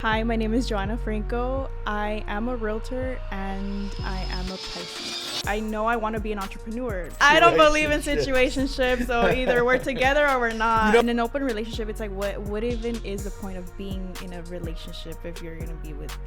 Hi, my name is Johanaa Franco. I am a realtor and I am a Pisces. I know I want to be an entrepreneur. I don't believe in situationships, so either we're together or we're not. In an open relationship, it's like, what even is the point of being in a relationship if you're going to be with,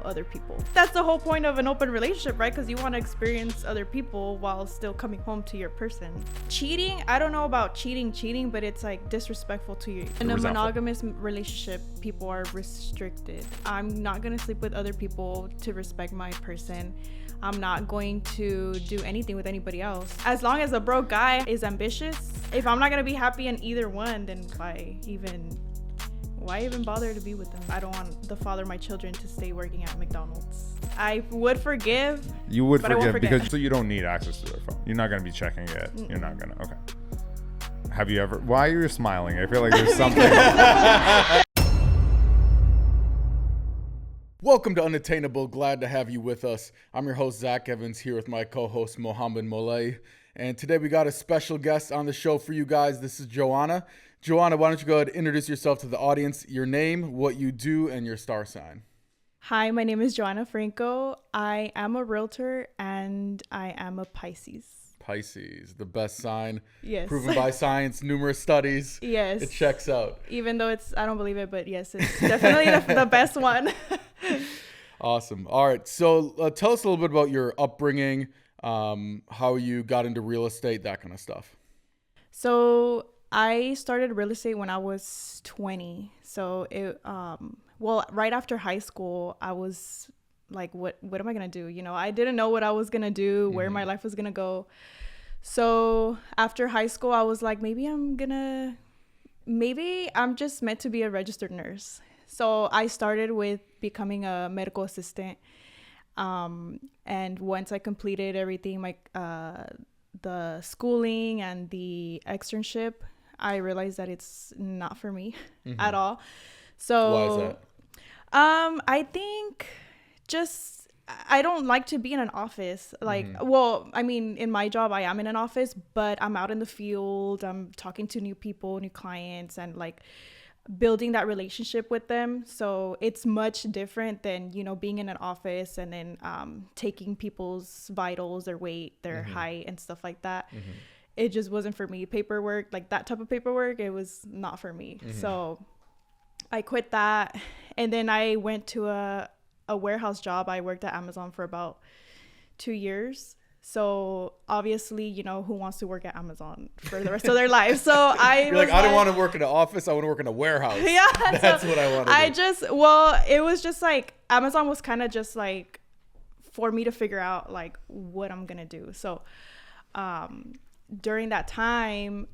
other people? That's the whole point of an open relationship, right? Because you want to experience other people while still coming home to your person. Cheating, I don't know about cheating, but it's like disrespectful to you. In a monogamous relationship, people are restricted. I'm not going to sleep with other people to respect my person. I'm not going to do anything with anybody else. As long as a broke guy is ambitious, if I'm not going to be happy in either one, then why even bother to be with them? I don't want the father of my children to stay working at McDonald's. I would forgive. You would forgive because so you don't need access to their phone. You're not going to be checking it. You're not going to. Okay. Have you ever? Why are you smiling? I feel like there's something. Welcome to Unattainable. Glad to have you with us. I'm your host, Zach Evans, here with my co-host, Mohammed Molay. And today we got a special guest on the show for you guys. This is Johanaa. Johanaa, why don't you go ahead and introduce yourself to the audience, your name, what you do, and your star sign. Hi, my name is Johanaa Franco. I am a realtor and I am a Pisces. Pisces, the best sign. Yes. Proven by science, numerous studies. Yes. It checks out. Even though I don't believe it, but yes, it's definitely the best one. Awesome. All right. So tell us a little bit about your upbringing, how you got into real estate, that kind of stuff. So I started real estate when I was 20. So right after high school, I was like, what am I going to do? I didn't know what I was going to do, where my life was going to go. So after high school, I was like, maybe I'm just meant to be a registered nurse. So I started with becoming a medical assistant. And once I completed everything, the schooling and the externship, I realized that it's not for me at all. So why is that? I think I don't like to be in an office. In my job, I am in an office, but I'm out in the field. I'm talking to new people, new clients, and building that relationship with them. So it's much different than, being in an office and then taking people's vitals, their weight, their height and stuff like that. It just wasn't for me. Paperwork, like that type of paperwork, it was not for me. So I quit that. And then I went to a warehouse job. I worked at Amazon for about 2 years. So obviously, who wants to work at Amazon for the rest of their life? So I don't want to work in an office. I want to work in a warehouse. Yeah. That's what I want to do. It was just like, Amazon was kind of just like for me to figure out like what I'm going to do. So during that time,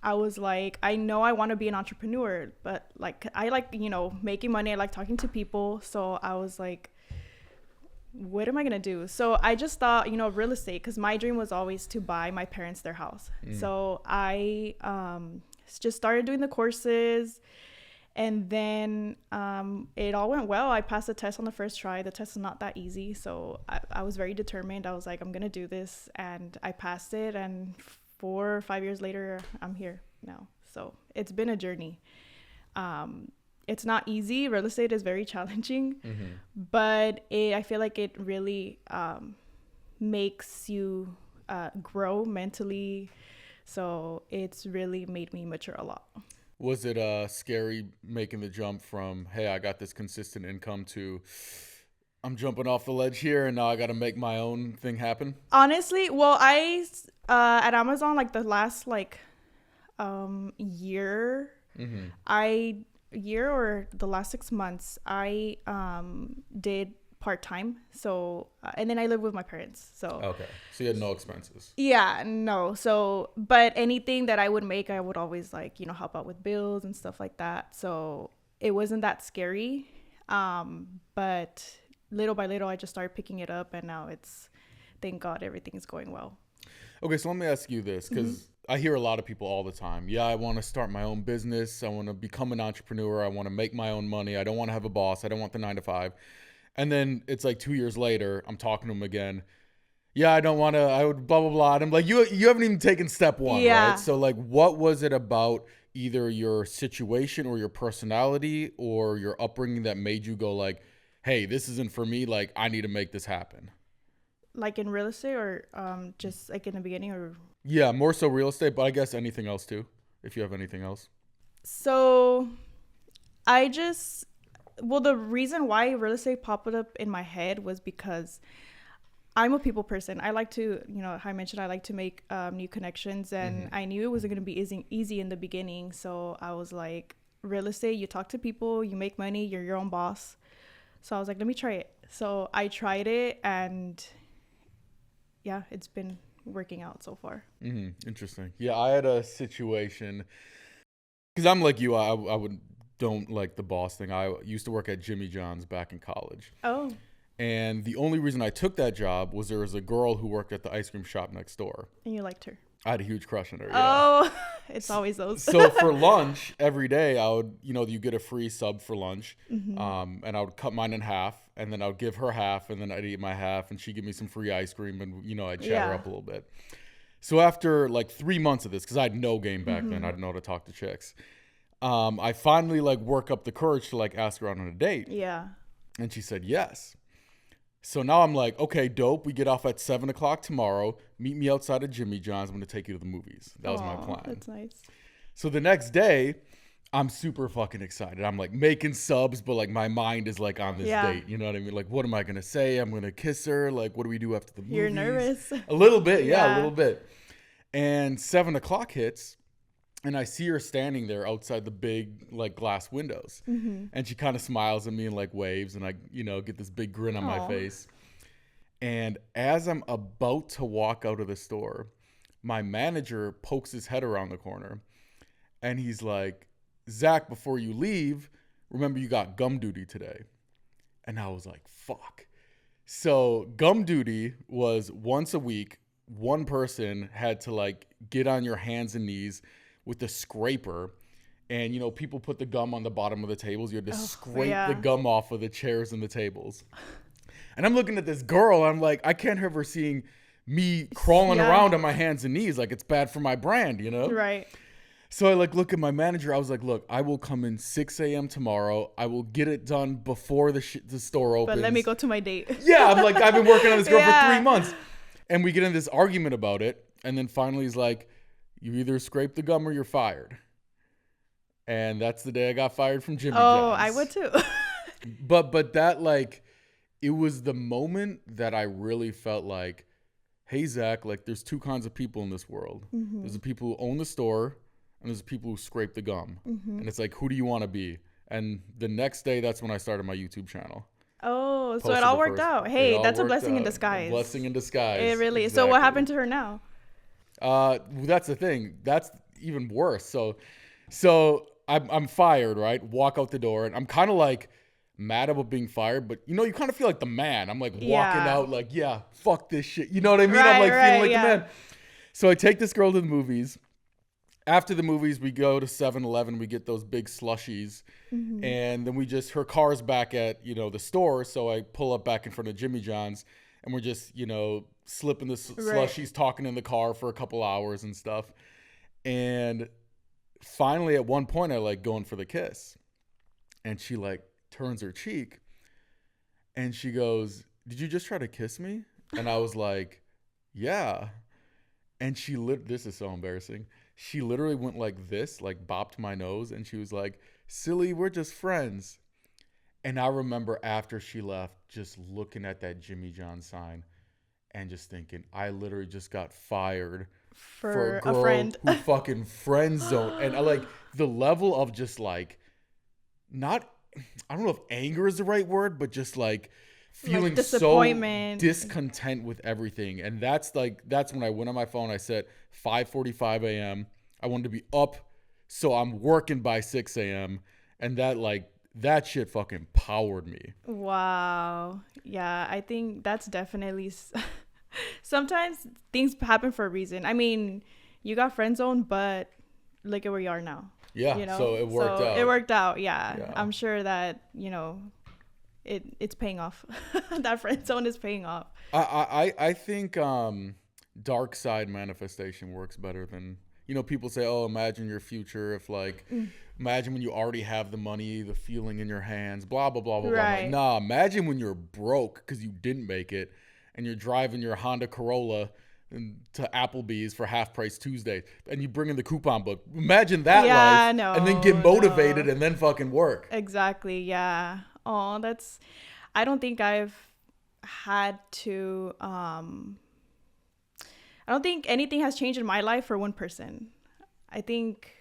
I was like, I know I want to be an entrepreneur, but like, I like, making money. I like talking to people. So I was like, what am I going to do? So I just thought, real estate, because my dream was always to buy my parents their house. So I just started doing the courses, and then it all went well. I passed the test on the first try. The test is not that easy. So I was very determined. I was like, I'm going to do this. And I passed it. And 4 or 5 years later, I'm here now. So it's been a journey. It's not easy. Real estate is very challenging, but I feel like it really makes you grow mentally. So it's really made me mature a lot. Was it scary making the jump from, hey, I got this consistent income to I'm jumping off the ledge here and now I got to make my own thing happen? Honestly, well, I at Amazon, like the last year or the last 6 months, I did part-time. So and then I live with my parents. So okay, so you had no expenses. Yeah, no. So but anything that I would make, I would always help out with bills and stuff like that. So it wasn't that scary, but little by little I just started picking it up, and now thank God everything is going well. Okay, so let me ask you this, because I hear a lot of people all the time. Yeah, I want to start my own business. I want to become an entrepreneur. I want to make my own money. I don't want to have a boss. I don't want the 9 to 5. And then it's like 2 years later, I'm talking to them again. Yeah, I don't want to, I would blah, blah, blah. And I'm like, you haven't even taken step one, right? So like, what was it about either your situation or your personality or your upbringing that made you go like, hey, this isn't for me. Like, I need to make this happen. Like in real estate or just like in the beginning or? Yeah, more so real estate, but I guess anything else too, if you have anything else. So the reason why real estate popped up in my head was because I'm a people person. I like to, how I mentioned, I like to make new connections, and I knew it wasn't going to be easy in the beginning. So I was like, real estate, you talk to people, you make money, you're your own boss. So I was like, let me try it. So I tried it, and yeah, it's been working out so far. Interesting. Yeah, I had a situation, because I'm like you, I don't like the boss thing. I used to work at Jimmy John's back in college. Oh. And the only reason I took that job was there was a girl who worked at the ice cream shop next door. And you liked her? I had a huge crush on her. Oh, yeah. It's always those. So for lunch every day, I would, you get a free sub for lunch. And I would cut mine in half, and then I would give her half, and then I'd eat my half, and she'd give me some free ice cream, and, I'd chat her up a little bit. So after like 3 months of this, because I had no game back then, I didn't know how to talk to chicks. I finally work up the courage to ask her out on a date. Yeah. And she said yes. So now I'm like, okay, dope. We get off at 7:00 tomorrow. Meet me outside of Jimmy John's. I'm going to take you to the movies. That was my plan. That's nice. So the next day, I'm super fucking excited. I'm making subs, but my mind is on this date. You know what I mean? What am I going to say? I'm going to kiss her. What do we do after the movies? You're nervous. A little bit. Yeah, a little bit. And 7:00 hits. And I see her standing there outside the big glass windows. And she kind of smiles at me and waves, and I, get this big grin on my face. And as I'm about to walk out of the store, my manager pokes his head around the corner, and he's like, Zach, before you leave, remember you got gum duty today. And I was like, fuck. So gum duty was once a week, one person had to get on your hands and knees with the scraper, and people put the gum on the bottom of the tables. You had to scrape the gum off of the chairs and the tables. And I'm looking at this girl, I'm like, I can't have her seeing me crawling around on my hands and knees. It's bad for my brand, Right. So I look at my manager. I was like, look, I will come in 6 a.m. tomorrow. I will get it done before the store opens. But let me go to my date. Yeah, I'm I've been working on this girl for 3 months. And we get in this argument about it. And then finally he's like, you either scrape the gum or you're fired. And that's the day I got fired from Jimmy John's. Oh, I would too. But that it was the moment that I really felt hey, Zach, there's two kinds of people in this world. There's the people who own the store, and there's the people who scrape the gum. And it's who do you want to be? And the next day, that's when I started my YouTube channel. Oh, so it all worked out. Hey, that's a blessing in disguise. Blessing in disguise. It really is. Exactly. So what happened to her now? That's the thing. That's even worse. So I'm fired, right? Walk out the door, and I'm kind of mad about being fired, but you kind of feel like the man. I'm walking out yeah, fuck this shit. You know what I mean? Right, I'm feeling like the man. yeah. So I take this girl to the movies. After the movies, we go to 7-Eleven. We get those big slushies. And then her car's back at, the store. So I pull up back in front of Jimmy John's, and we're just, slipping the slushies, talking in the car for a couple hours and stuff. And finally, at one point, I going for the kiss. And she turns her cheek, and she goes, did you just try to kiss me? And I was like, yeah. And this is so embarrassing. She literally went this, bopped my nose, and she was like, silly, we're just friends. And I remember after she left, just looking at that Jimmy John sign and just thinking, I literally just got fired for a girl friend who fucking friend zone. And I the level of just not, I don't know if anger is the right word, but just feeling disappointment, so discontent with everything. And that's when I went on my phone. I said 5:45 a.m. I wanted to be up, so I'm working by 6 a.m. And that shit fucking powered me. Wow. Yeah, I think that's definitely sometimes things happen for a reason. I mean, you got friend zoned, but look at where you are now. Yeah, so it worked out. It worked out, yeah. I'm sure that, it's paying off. That friend zone is paying off. I think dark side manifestation works better than, people say, oh, imagine your future if like, imagine when you already have the money, the feeling in your hands, blah, blah, blah, blah, blah. I'm like, nah, imagine when you're broke because you didn't make it and you're driving your Honda Corolla to Applebee's for Half Price Tuesday and you bring in the coupon book. Imagine that life and then get motivated and then fucking work. Exactly. Yeah. Oh, I don't think I've had to, I don't think anything has changed in my life for one person. I think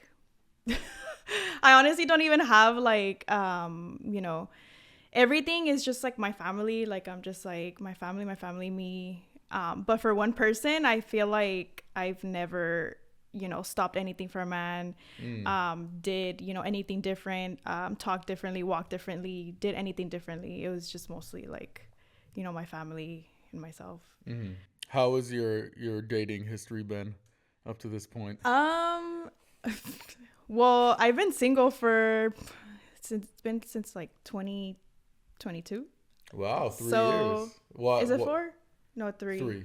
I honestly don't even have like, everything is just like my family. Like I'm just like my family, me. But for one person, I feel like I've never, stopped anything for a man, did, anything different, talk differently, walk differently, did anything differently. It was just mostly like, my family and myself. Mm-hmm. How has your dating history been up to this point? Well, I've been single since like 2022. Wow, 3 years. Is it 4? No, 3.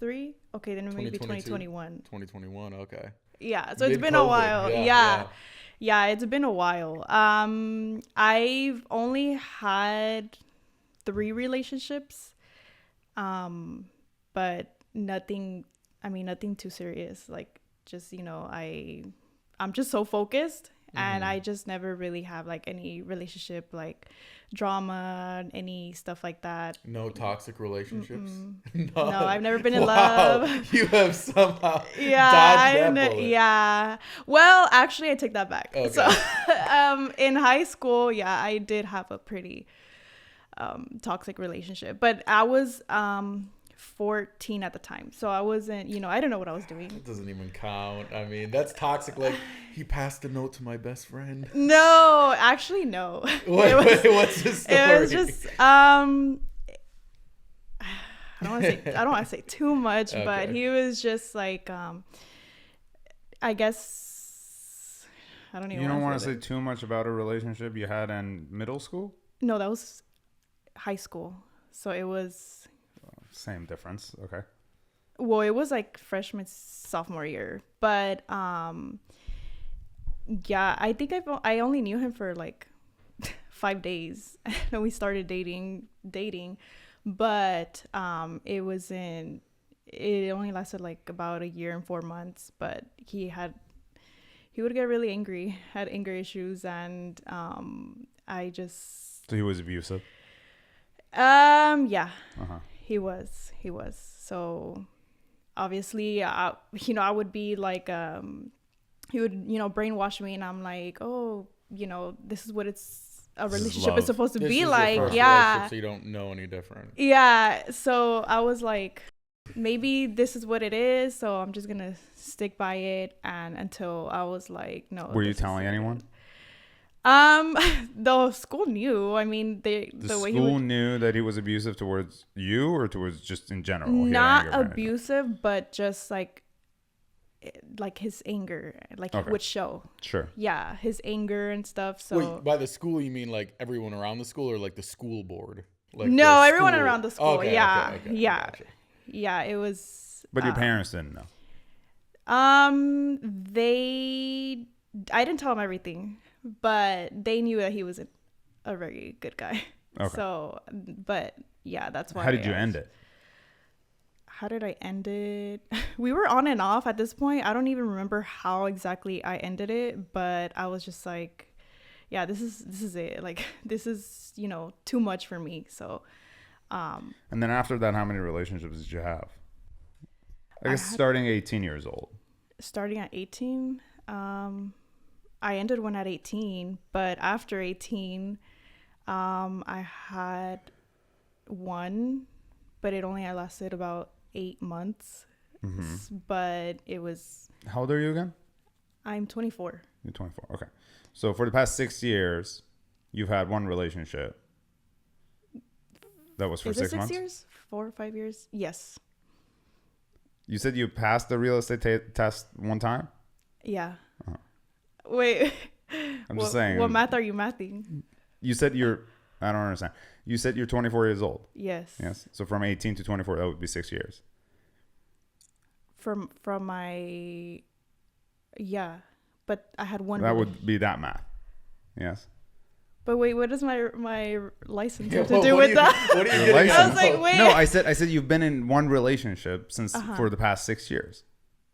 3? Okay, then maybe 2021. 2021, okay. Yeah, so it's been a while. Yeah, it's been a while. I've only had 3 relationships, but nothing too serious. Like, just, I'm just so focused, and I just never really have like any relationship, like drama, any stuff like that. No toxic relationships? No, I've never been in love. You have somehow dodged that bullet. Yeah. Well, actually, I take that back. Okay. So, in high school, I did have a pretty toxic relationship, but I was 14 at the time, so I wasn't, I didn't know what I was doing. It doesn't even count. I mean, that's toxic. Like, he passed a note to my best friend. No, actually, no. Wait, what's the story? It was just I don't want to say too much, okay. But he was just like I guess I don't even. You don't want to say too much about a relationship you had in middle school? No, that was high school. So it was same difference. Okay. Well, it was like freshman, sophomore year, but I think I only knew him for like 5 days, and we started dating, but it only lasted like about a year and 4 months. But he would get really angry, had anger issues, and So he was abusive. Yeah. Uh-huh. He was. So obviously, I would be like, he would, brainwash me, and I'm like, oh, this is what a relationship is supposed to be like. Yeah. So you don't know any different. Yeah. So I was like, maybe this is what it is. So I'm just going to stick by it. And until I was like, no. Were you telling anyone? The school knew. I mean, the way school knew that he was abusive towards you, or towards just in general. Not abusive, but just like his anger, like okay. Would show. Sure. Yeah, his anger and stuff. So wait, by the school you mean like everyone around the school, or like the school board? Like no, everyone around the school. Okay, yeah, okay, yeah, gotcha. Yeah. It was. But your parents didn't know. I didn't tell them everything, but they knew that he was a very good guy. Okay. So, but yeah, that's why. How did you end it? How did I end it? We were on and off at this point. I don't even remember how exactly I ended it, but I was just like, yeah, this is it. Like, this is, too much for me. So, and then after that, how many relationships did you have? I guess starting 18 years old. Starting at 18, I ended one at 18, but after 18, I had one, but it only lasted about 8 months. Mm-hmm. But it was. How old are you again? I'm 24. You're 24. Okay. So for the past 6 years, you've had one relationship. That was for 6 months? 6 years? 4 or 5 years? Yes. You said you passed the real estate test one time? Yeah. Uh-huh. Wait. I'm just saying. What math are you mathing? You said I don't understand. You said you're 24 years old. Yes. Yes. So from 18 to 24, that would be 6 years. From my Yeah, but I had one. That would be that math. Yes. But wait, what does my license Yeah, have to do with that? What are you Your getting license. I was like, wait. No, I said you've been in one relationship since for the past 6 years.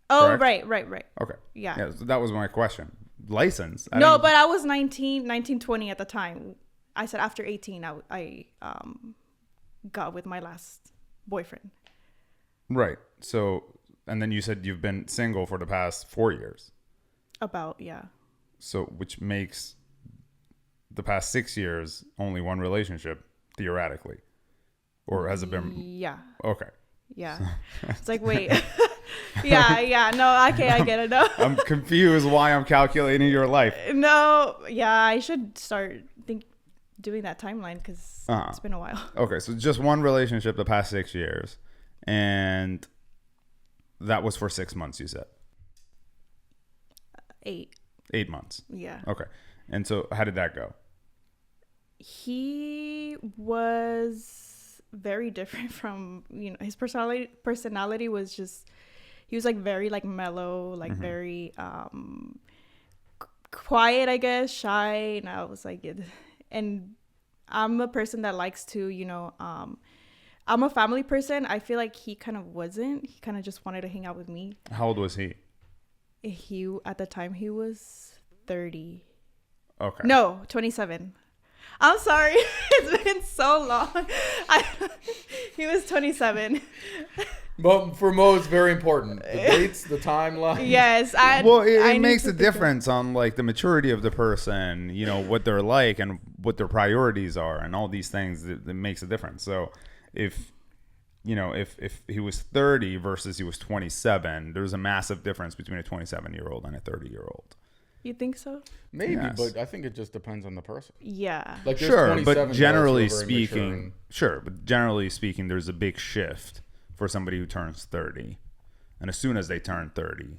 Oh, correct? right. Okay. Yeah. So that was my question. License? No, but I was 19, 20 at the time. I said after 18, I got with my last boyfriend. Right. So, and then you said you've been single for the past 4 years. About, yeah. So, which makes the past 6 years only one relationship, theoretically. Or has it been? Yeah. Okay. Yeah. It's like, wait. Yeah. No, okay, I get it. No. I'm confused why I'm calculating your life. No. Yeah, I should start doing that timeline because it's been a while. Okay, so just one relationship the past 6 years. And that was for 6 months, you said? 8. 8 months. Yeah. Okay. And so how did that go? He was very different from, his personality was just, he was like very like mellow, like very quiet, I guess, shy. And I was like, and I'm a person that likes to, I'm a family person. I feel like he kind of wasn't. He kind of just wanted to hang out with me. How old was he? At the time, he was 30. Okay. No, 27. I'm sorry. It's been so long. He was 27. But for Mo, it's very important. The dates, the timeline. Yes. It makes a difference on like the maturity of the person, what they're like and what their priorities are and all these things that makes a difference. So if he was 30 versus he was 27, there's a massive difference between a 27-year-old and a 30-year-old. You think so? Maybe, Yes. but I think it just depends on the person. Yeah. Like there's Sure, 27 but guys generally who are very mature speaking, there's a big shift for somebody who turns 30. And as soon as they turn 30,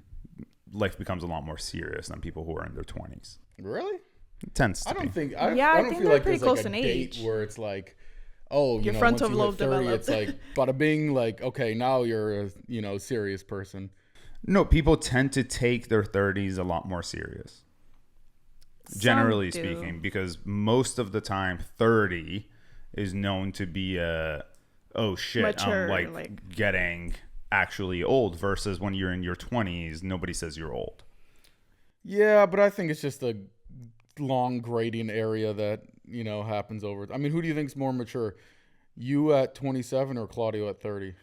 life becomes a lot more serious than people who are in their 20s. Really? It tends to I don't be. think. I I don't think feel they're like pretty there's like close a in date age. where it's like, oh, Your once frontal you hit lobe 30, developed. it's like bada bing, like okay, now you're a serious person. No, people tend to take their 30s a lot more serious. Generally Some do. speaking, because most of the time 30 is known to be oh shit, Mature, I'm like getting actually old, versus when you're in your 20s, nobody says you're old. Yeah, but I think it's just a long gradient area that happens over. I mean, who do you think's more mature? You at 27 or Claudio at 30?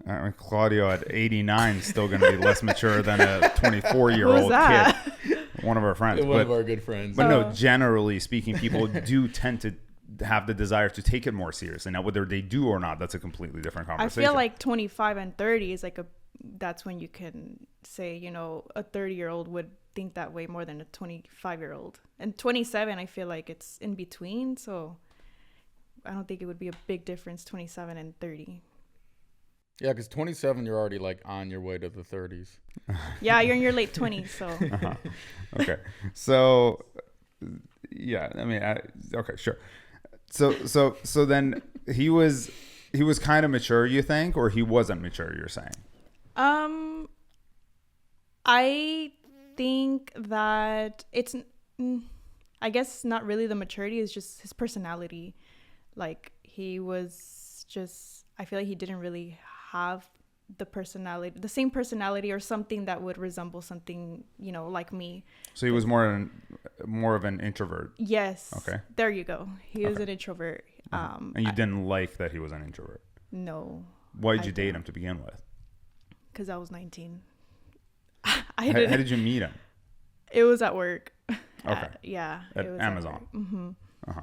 I mean, Claudio at 89 is still going to be less mature than a 24-year-old Who's that? kid. One of our friends. One of our good friends. But no, generally speaking, people do tend to have the desire to take it more seriously. Now, whether they do or not, that's a completely different I conversation. feel like 25 and 30 is that's when you can say, a 30-year-old would think that way more than a 25-year-old. And 27, I feel like it's in between. So I don't think it would be a big difference, 27 and 30. Yeah, because 27, you're already like on your way to the 30s. Yeah, you're in your late 20s, so. Okay. So, yeah, I mean, okay, sure. So then he was kind of mature, you think, or he wasn't mature, you're saying? I think that it's, I guess not really the maturity, is just his personality. Like he was just, I feel like he didn't really have the same personality or something that would resemble something, like me. So he was more of an introvert. Yes. Okay. There you go. He was an introvert. And you didn't like that he was an introvert? No. Why did you date him to begin with? Because I was 19. How did you meet him? It was at work. Okay. Yeah. At it was Amazon. Mm-hmm. Uh-huh.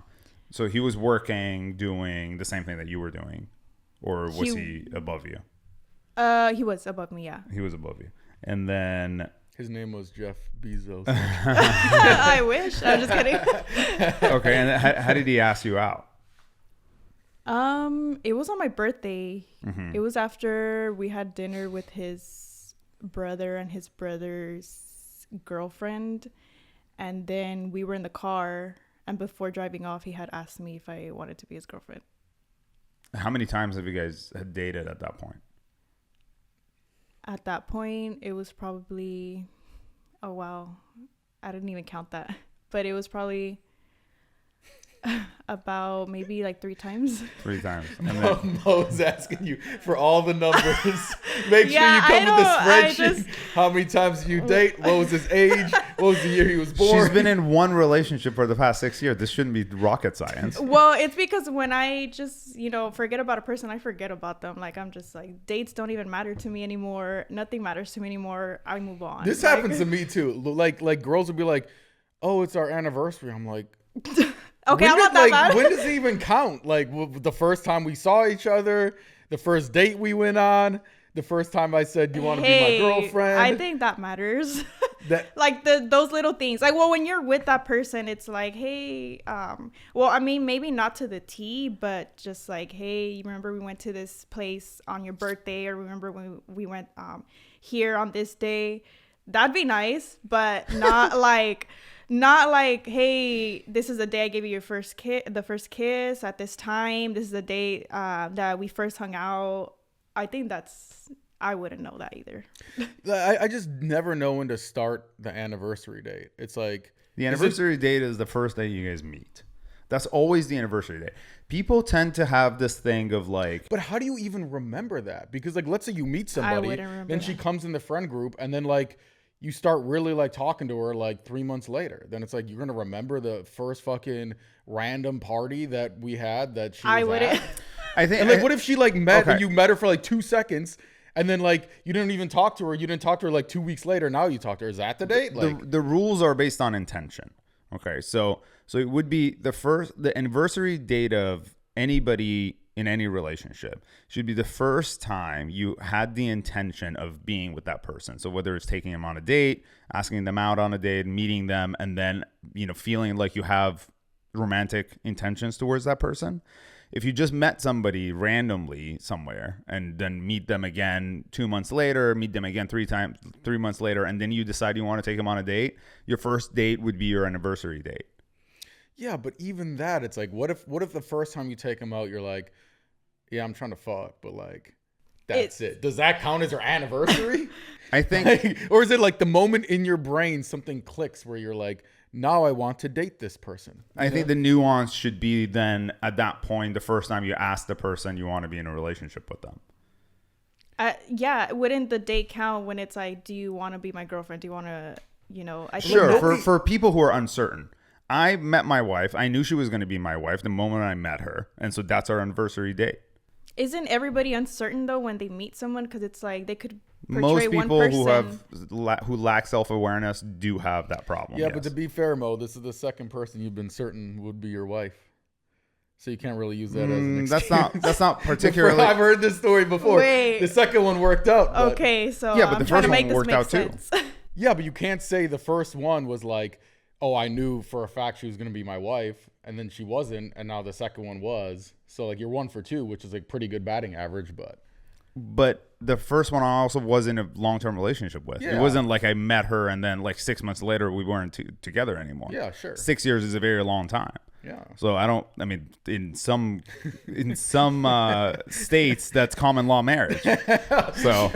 So he was working, doing the same thing that you were doing, or was he above you? He was above me, yeah. He was above you. And then... His name was Jeff Bezos. I wish. I'm just kidding. Okay, and how did he ask you out? It was on my birthday. Mm-hmm. It was after we had dinner with his brother and his brother's girlfriend. And then we were in the car. And before driving off, he had asked me if I wanted to be his girlfriend. How many times have you guys had dated at that point? At that point, it was probably Oh, wow. I didn't even count that. But it was probably about maybe like 3 times. 3 times. And then, Mo's asking you for all the numbers. Make sure you come with a spreadsheet. How many times did you date? What was his age? What was the year he was born? she's been in one relationship for the past 6 years. This shouldn't be rocket science. Well, it's because when I just, forget about a person, I forget about them. Like, I'm just like, dates don't even matter to me anymore. Nothing matters to me anymore. I move on. This happens to me too. Like girls will be like, oh, it's our anniversary. I'm like, okay, I'm not that bad. When does it even count? Like the first time we saw each other, the first date we went on, the first time I said, do you want to be my girlfriend? I think that matters. Like those little things. Like, well, when you're with that person, it's like, hey, well, I mean, maybe not to the T, but just like, hey, you remember we went to this place on your birthday, or remember when we went here on this day? That'd be nice, but not like, hey, this is the day I gave you your the first kiss at this time. This is the day that we first hung out. I think I wouldn't know that either. I just never know when to start the anniversary date. It's like the anniversary date is the first day you guys meet. That's always the anniversary date. People tend to have this thing of like, but how do you even remember that? Because like, let's say you meet somebody, then she comes in the friend group, and then like you start really like talking to her like 3 months later. Then it's like, you're gonna remember the first fucking random party that we had that she was I wouldn't. at? I think. And like, what if she like and you met her for like 2 seconds, and then like you didn't even talk to her? You didn't talk to her like 2 weeks later. Now you talk to her. Is that the date? Like the rules are based on intention. Okay, so it would be the anniversary date of anybody in any relationship should be the first time you had the intention of being with that person. So whether it's taking them on a date, asking them out on a date, meeting them, and then, feeling like you have romantic intentions towards that person. If you just met somebody randomly somewhere and then meet them again 2 months later, meet them again 3 months later, and then you decide you want to take them on a date, your first date would be your anniversary date. Yeah, but even that, it's like, what if the first time you take them out, you're like, yeah, I'm trying to fuck, but like, that's it. Does that count as your anniversary? I think, or is it like the moment in your brain something clicks where you're like, now I want to date this person? I think the nuance should be then at that point, the first time you ask the person you want to be in a relationship with them. Yeah, wouldn't the date count when it's like, do you want to be my girlfriend? Do you want to, I think sure. For people who are uncertain. I met my wife. I knew she was going to be my wife the moment I met her. And so that's our anniversary date. Isn't everybody uncertain though when they meet someone? Because it's like they could portray most one people person. who lack self-awareness do have that problem. Yeah, yes. But to be fair, Mo, this is the second person you've been certain would be your wife. So you can't really use that as an excuse. That's not particularly. I've heard this story before. Wait. The second one worked out. But... Okay, so yeah, but I'm the trying first to make one this worked make out sense. too. Yeah, but you can't say the first one was like, oh, I knew for a fact she was going to be my wife, and then she wasn't, and now the second one was. So like you're 1 for 2, which is like pretty good batting average, But the first one I also was in a long-term relationship with. Yeah. It wasn't like I met her and then like 6 months later we weren't together anymore. Yeah, sure. 6 years is a very long time. Yeah. So in some states that's common law marriage. So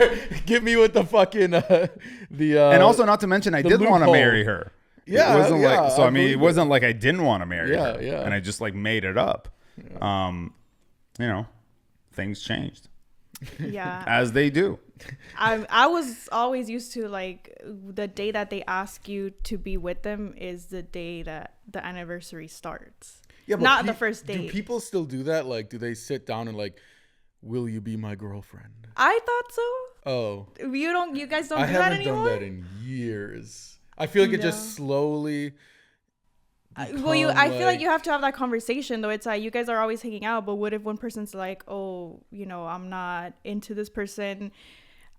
give me with the fucking and also not to mention I did want to marry her. Yeah. It wasn't like so. I mean, it wasn't it. like I didn't want to marry her. Yeah. And I just like made it up. Yeah. Things changed. Yeah. As they do. I was always used to like the day that they ask you to be with them is the day that the anniversary starts. Yeah, but not the first date. Do people still do that? Like, do they sit down and like, will you be my girlfriend? I thought so. Oh. You guys don't do that anymore? I haven't done that in years. I feel like it just slowly. I feel like you have to have that conversation though. It's like you guys are always hanging out, but what if one person's like, oh, I'm not into this person,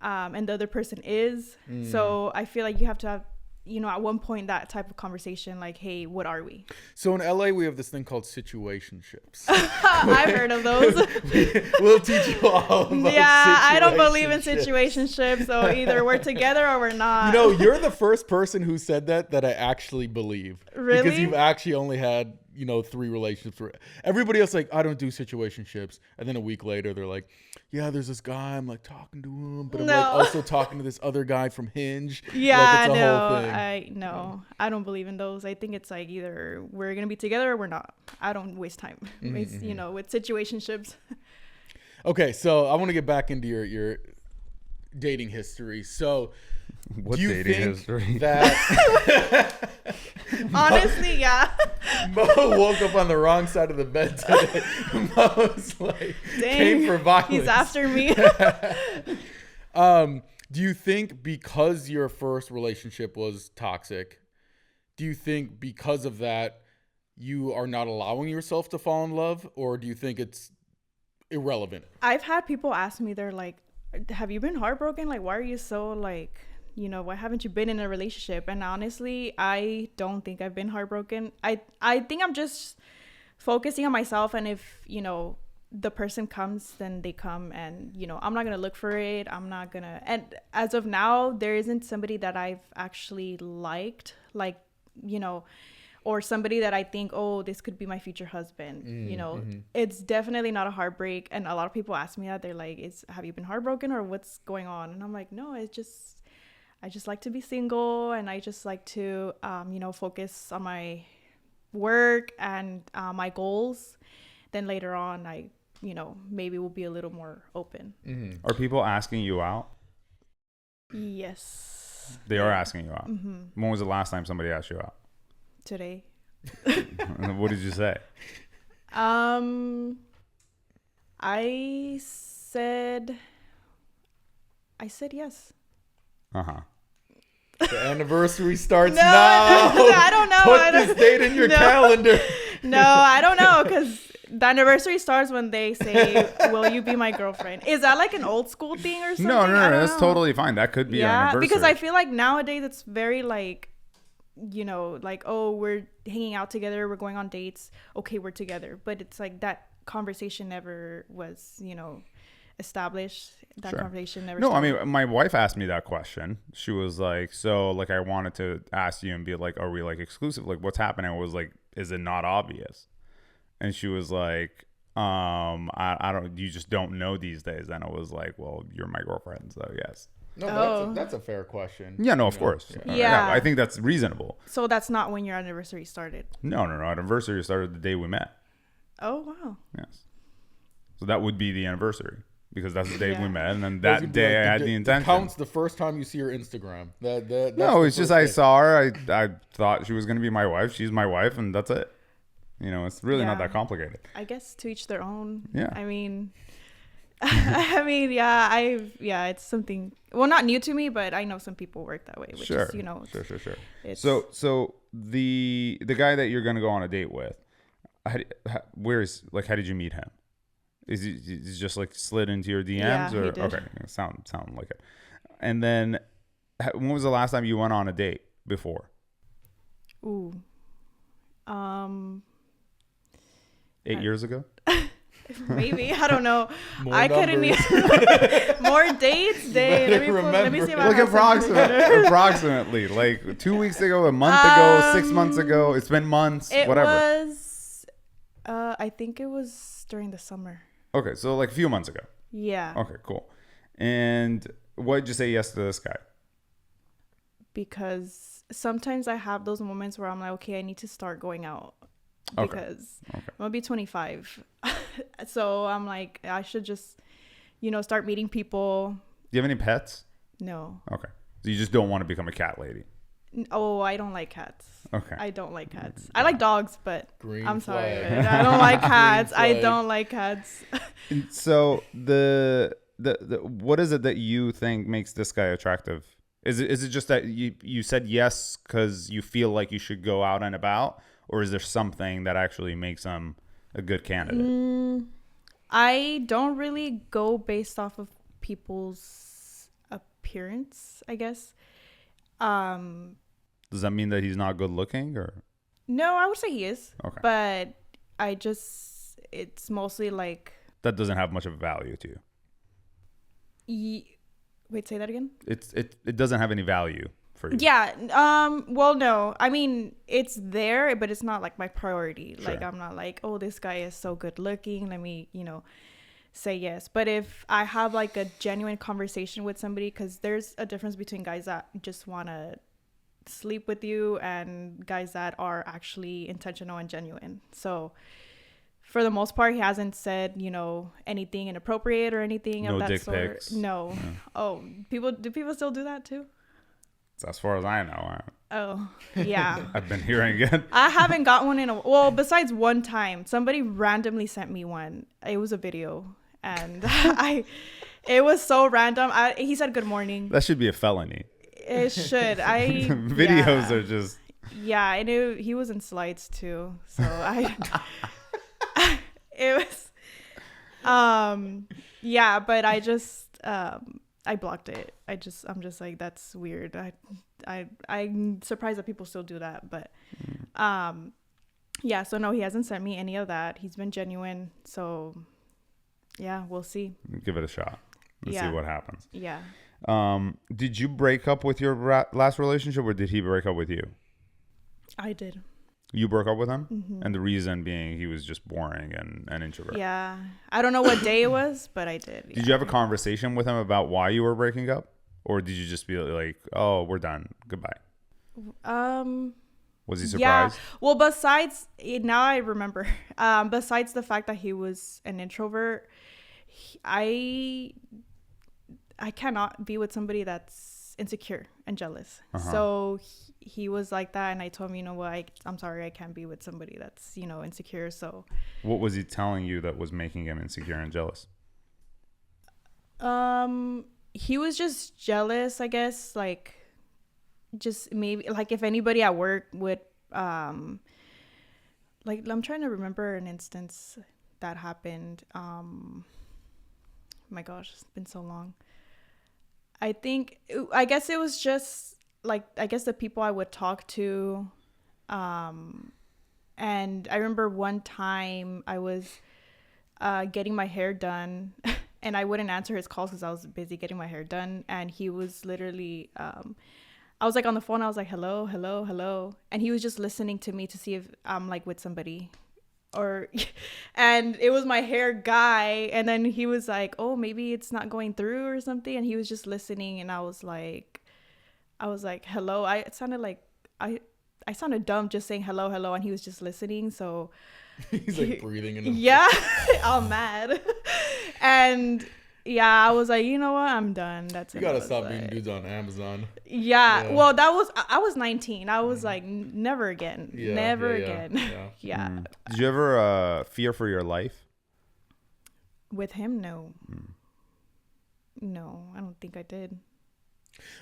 and the other person is. So I feel like you have to have, at one point that type of conversation, like, hey, what are we? So in LA, we have this thing called situationships. I've heard of those. We'll teach you all about I don't believe in situationships. So either we're together or we're not. You're the first person who said that I actually believe. Really? Because you've actually only had 3 relationships where everybody else like, I don't do situationships. And then a week later, they're like, yeah, there's this guy. I'm like talking to him, but I'm like also talking to this other guy from Hinge. Yeah, like, it's a whole thing. I don't believe in those. I think it's like either we're going to be together or we're not. I don't waste time. It's, with situationships. Okay. So I want to get back into your dating history. So what do you dating think history? That honestly, yeah. Mo woke up on the wrong side of the bed today. Mo was like, came for violence. He's after me. Do you think because your first relationship was toxic, do you think because of that you are not allowing yourself to fall in love, or do you think it's irrelevant? I've had people ask me, they're like, have you been heartbroken? Like, why are you so like, why haven't you been in a relationship? And honestly, I don't think I've been heartbroken. I think I'm just focusing on myself. And if, the person comes, then they come, and, I'm not going to look for it. And as of now, there isn't somebody that I've actually liked, like, or somebody that I think, oh, this could be my future husband. It's definitely not a heartbreak. And a lot of people ask me that. They're like, have you been heartbroken or what's going on? And I'm like, no, I just like to be single, and I just like to, focus on my work and my goals. Then later on, I, maybe we'll be a little more open. Are people asking you out? Yes. They are asking you out. When was the last time somebody asked you out? Today. What did you say? I said yes. The anniversary starts now. I don't know. Put this date in your calendar. No, I don't know, because the anniversary starts when they say, will you be my girlfriend? Is that like an old school thing or something? No, that's totally fine. That could be an anniversary. Because I feel like nowadays it's very like, like, oh, we're hanging out together, we're going on dates, okay, we're together. But it's like that conversation never was, established. That conversation never started. I mean, my wife asked me that question. She was like, so like, I wanted to ask you and be like, are we like exclusive? Like, what's happening? I was like, is it not obvious? And she was like, I don't, you just don't know these days. And I was like, well, you're my girlfriend, so yes. No, that's a fair question. Yeah, no, of course. Yeah. I think that's reasonable. So that's not when your anniversary started? No. Anniversary started the day we met. Oh, wow. Yes. So that would be the anniversary, because that's the day we met, and then that day I had the intention. It counts the first time you see her Instagram. No, it's just I saw her. I thought she was going to be my wife. She's my wife, and that's it. It's really not that complicated. I guess to each their own. Yeah. I mean, it's something, well, not new to me, but I know some people work that way, which is, Sure. So the guy that you're going to go on a date with, how did you meet him? Is he just like slid into your DMs? Yeah, or he did. Okay, sound like it. And then when was the last time you went on a date before? Ooh. 8 years ago? Maybe, I don't know. I couldn't even more dates. Let me see if I Like have approximately like 2 weeks ago, a month ago, 6 months ago. It's been months, whatever. It was, I think it was during the summer. Okay, so like a few months ago. Yeah. Okay, cool. And what did you say yes to this guy? Because sometimes I have those moments where I'm like, okay, I need to start going out. Because I'm gonna be 25. So I'm like, I should just, start meeting people. Do you have any pets? No. Okay. So you just don't want to become a cat lady? Oh, I don't like cats. Okay. I don't like cats. I like dogs, but I'm sorry. Flag. I don't like cats. I don't like cats. So the what is it that you think makes this guy attractive? Is it just that you said yes because you feel like you should go out and about? Or is there something that actually makes him a good candidate? I don't really go based off of people's appearance, I guess. Does that mean that he's not good looking, or? No, I would say he is. Okay. But it's mostly like. That doesn't have much of a value to you. Wait, say that again? It doesn't have any value for you? Yeah. Well, no. I mean, it's there, but it's not like my priority. Sure. Like, I'm not like, oh, this guy is so good looking. Let me, say yes. But if I have like a genuine conversation with somebody, because there's a difference between guys that just want to sleep with you and guys that are actually intentional and genuine. So for the most part, he hasn't said, anything inappropriate or anything of that dick sort. pics. No. Yeah. Oh, do people still do that too? As far as I know. Oh, yeah. I've been hearing it. I haven't got one besides one time. Somebody randomly sent me one. It was a video. And it was so random. He said good morning. That should be a felony. It should. Videos are just. Yeah, and he was in slides too. So it was, yeah, but I just, I blocked it. I'm just like, that's weird. I'm surprised that people still do that, but, yeah, so no, he hasn't sent me any of that. He's been genuine. So yeah, we'll see. Give it a shot. Let's see what happens. Yeah. Did you break up with your last relationship, or did he break up with you? I did. You broke up with him? Mm-hmm. And the reason being he was just boring and an introvert. Yeah. I don't know what day it was, but I did. Did you have a conversation with him about why you were breaking up? Or did you just be like, oh, we're done. Goodbye? Was he surprised? Yeah. Well, besides, now I remember, besides the fact that he was an introvert, I cannot be with somebody that's insecure and jealous. Uh-huh. So he was like that, and I told him, you know what, I'm sorry, I can't be with somebody that's, insecure. So what was he telling you that was making him insecure and jealous? He was just jealous, I guess, like just maybe like if anybody at work would like, I'm trying to remember an instance that happened. My gosh, it's been so long. I guess it was just like, I guess the people I would talk to. And I remember one time I was getting my hair done and I wouldn't answer his calls because I was busy getting my hair done. And he was literally, I was like on the phone. I was like, hello, hello, hello. And he was just listening to me to see if I'm like with somebody. And it was my hair guy, and then he was like, oh, maybe it's not going through or something, and he was just listening, and I was like hello. It sounded like I sounded dumb just saying hello, hello, and he was just listening. So he's like breathing in the yeah. I'm mad. And yeah, I was like, you know what, I'm done. That's it. You gotta stop being dudes on Amazon. Yeah. Well, I was 19. I was like, never again. Never again. Yeah. Did you ever fear for your life? With him? No. No, I don't think I did.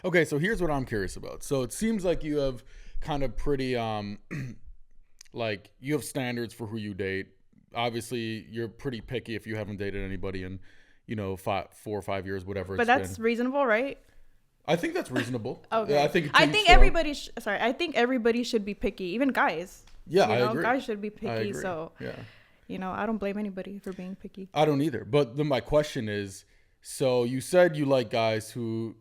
Okay, so here's what I'm curious about. So it seems like you have kind of pretty like you have standards for who you date. Obviously, you're pretty picky if you haven't dated anybody in 4 or 5 years, whatever. But that's reasonable, right? I think that's reasonable. Okay. Yeah, I think everybody should be picky, even guys. Yeah, I agree. Guys should be picky. So I don't blame anybody for being picky. I don't either. But then my question is, so you said you like guys who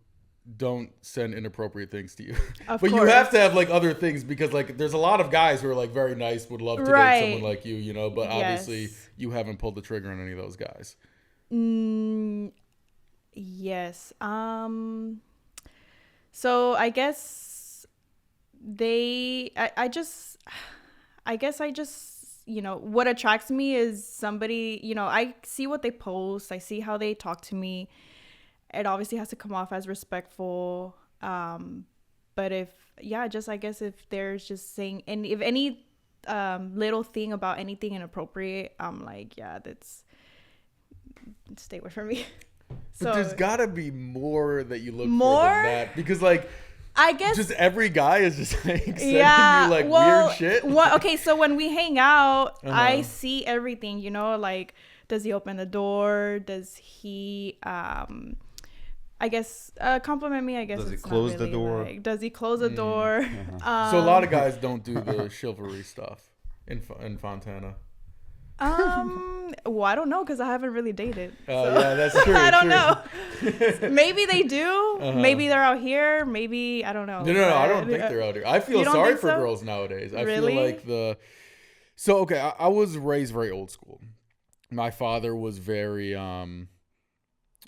don't send inappropriate things to you. But course. You have to have like other things, because like there's a lot of guys who are like very nice, would love to date someone like you, but obviously you haven't pulled the trigger on any of those guys. Yes. So I guess I just what attracts me is somebody, I see what they post, I see how they talk to me. It obviously has to come off as respectful. But I guess if there's just saying, and if any little thing about anything inappropriate, I'm like, stay away from me. But there's gotta be more that you look for than that, because like I guess just every guy is just like sending you like weird shit. Okay, so when we hang out, I see everything, like, does he open the door? Does he I guess compliment me? I guess. Does he close the door? Does he close the door? So a lot of guys don't do the chivalry stuff in Fontana. Well, I don't know because I haven't really dated. Oh, So yeah, that's true. I don't true. know. Maybe they do. Maybe they're out here. Maybe I don't know. No, I don't think they're out here. I feel You don't sorry think for so? girls nowadays. I Really? feel like So, okay, I was raised very old school. My father was very,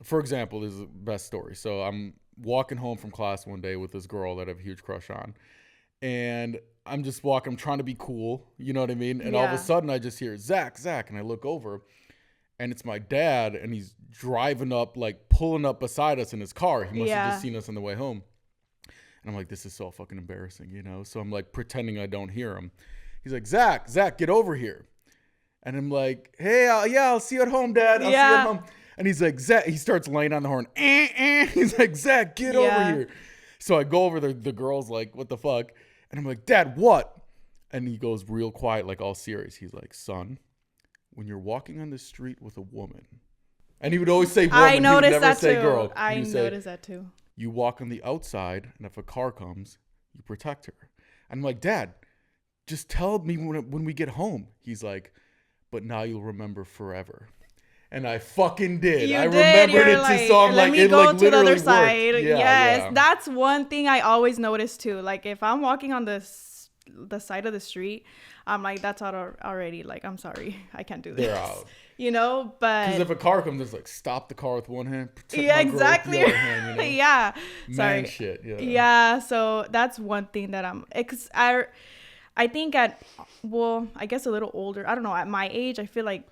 for example, this is the best story. So I'm walking home from class one day with this girl that I have a huge crush on. And I'm just walking, I'm trying to be cool. You know what I mean? And all of a Yeah. sudden I just hear, Zach. And I look over and it's my dad. And he's driving up, like pulling up beside us in his car. He must have just seen us on the way home. And I'm like, this is so fucking embarrassing, you know? So I'm like pretending I don't hear him. He's like, Zach, get over here. And I'm like, hey, I'll see you at home, Dad. I'll see you at home. And he's like, Zach, he starts laying on the horn. He's like, Zach, get over here. So I go over there. The girl's like, what the fuck? And I'm like, Dad, what? And he goes real quiet, like all serious. He's like, son, when you're walking on the street with a woman, and he would always say woman. I noticed he would never that say too. girl. I He would say, noticed that too. you walk on the outside, and if a car comes, you protect her. And I'm like, Dad, just tell me when we get home. He's like, but now you'll remember forever. And I fucking did. I remembered it like, too. So I'm let like, me it go like to the other literally side. worked. Yes, that's one thing I always notice too. Like if I'm walking on the side of the street, I'm like, that's already like, I'm sorry, I can't do this. They're out. You know, but Because if a car comes, it's like, stop the car with one hand. Protect yeah, my girl with the exactly. other hand, you know? Yeah, Man sorry. shit. Yeah. Yeah, so that's one thing that I think I guess a little older. I don't know. At my age, I feel like,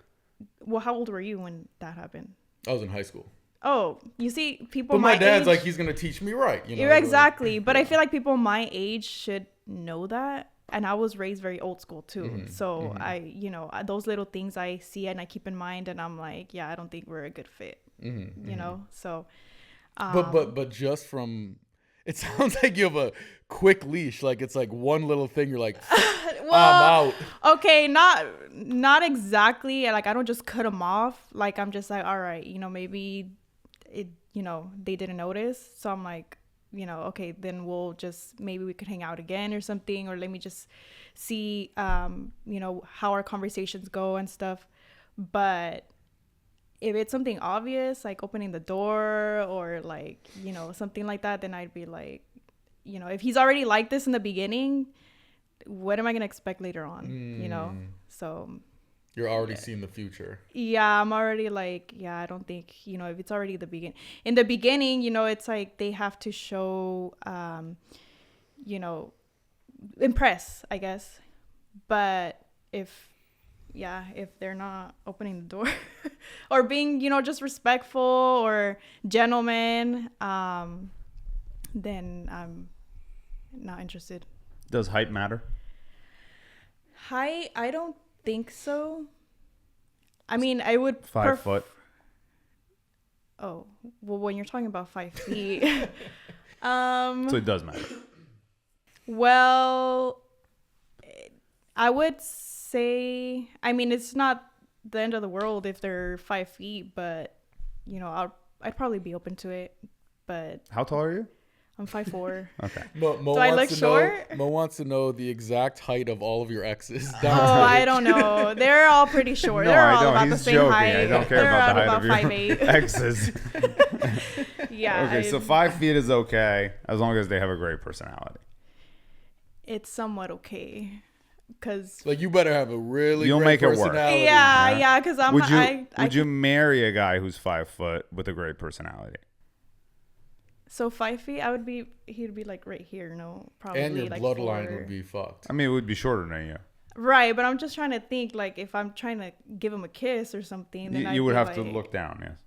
well, how old were you when that happened? I was in high school. Oh, you see, people But my dad's age, like, he's going to teach me right. You know? Yeah, exactly. But I feel like people my age should know that. And I was raised very old school too. So those little things I see and I keep in mind, and I'm like, yeah, I don't think we're a good fit. You know? So. But just from, it sounds like you have a quick leash. Like it's like one little thing. You're like, well, I'm out. Okay, not exactly. Like I don't just cut them off. Like I'm just like, all right, maybe they didn't notice. So I'm like, okay, then maybe we could hang out again or something, or let me just see, how our conversations go and stuff. But if it's something obvious, like opening the door or like, something like that, then I'd be like, if he's already like this in the beginning, what am I going to expect later on, So You're already seeing the future. Yeah, I'm already like, yeah, I don't think, if it's already in the beginning, it's like they have to show, impress, I guess. But if they're not opening the door or being, just respectful or gentleman, then I'm not interested. Does height matter? Height, I don't think so. I mean, I would 5 foot. Oh, well, when you're talking about 5 feet, So it does matter. Well, I would say, I mean, it's not the end of the world if they're 5 feet, but I'd probably be open to it. But How tall are you? I'm 5'4". Okay. Mo Do I look short? Mo wants to know the exact height of all of your exes. Oh, I don't know. They're all pretty short. No, They're I all don't. about He's the same joking. height. I don't care They're about the all height of your 5'8". exes. Yeah. Okay, so 5 feet is okay as long as they have a great personality. It's somewhat okay. Cause Like you better have a really You'll great make it work. personality. yeah, because I'm. Would you marry a guy who's 5 foot with a great personality? So 5 feet, he'd be like right here, probably. And your like bloodline 4. would be fucked. I mean, it would be shorter than you. Right, but I'm just trying to think, like, if I'm trying to give him a kiss or something, then You would have like, to look down, yes.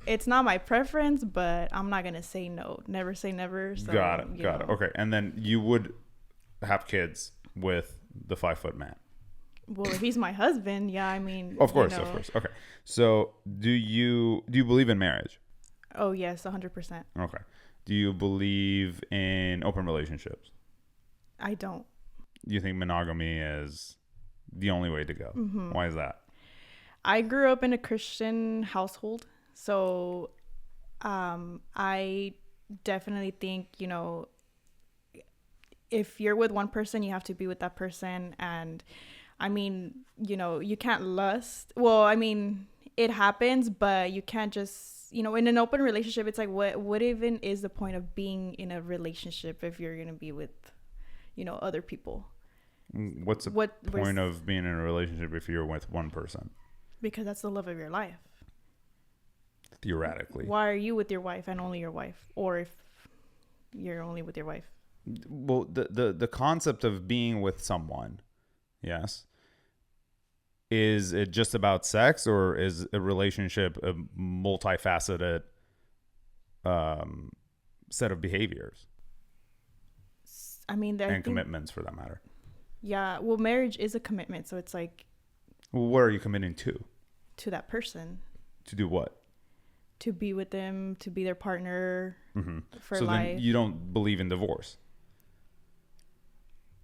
It's not my preference, but I'm not gonna say no. Never say never. So, Got it. Okay, and then you would have kids with the 5 foot man. Well, if he's my husband, yeah. I mean, Of course. Okay. So, do you believe in marriage? Oh yes, 100%. Okay. Do you believe in open relationships? I don't. You think monogamy is the only way to go? Mm-hmm. Why is that? I grew up in a Christian household, so I definitely think, if you're with one person, you have to be with that person. And I mean, you know, you can't lust. Well, I mean, it happens, but you can't just, you know, in an open relationship, it's like, what even is the point of being in a relationship if you're going to be with, you know, other people? What's the point of being in a relationship if you're with one person? Because that's the love of your life. Theoretically. Why are you with your wife and only your wife? Or if you're only with your wife? Well, the concept of being with someone, yes. Is it just about sex, or is a relationship a multifaceted set of behaviors? I mean, and commitments for that matter. Yeah, well, marriage is a commitment, so it's like. Well, what are you committing to? To that person. To do what? To be with them, to be their partner for so life. Then you don't believe in divorce?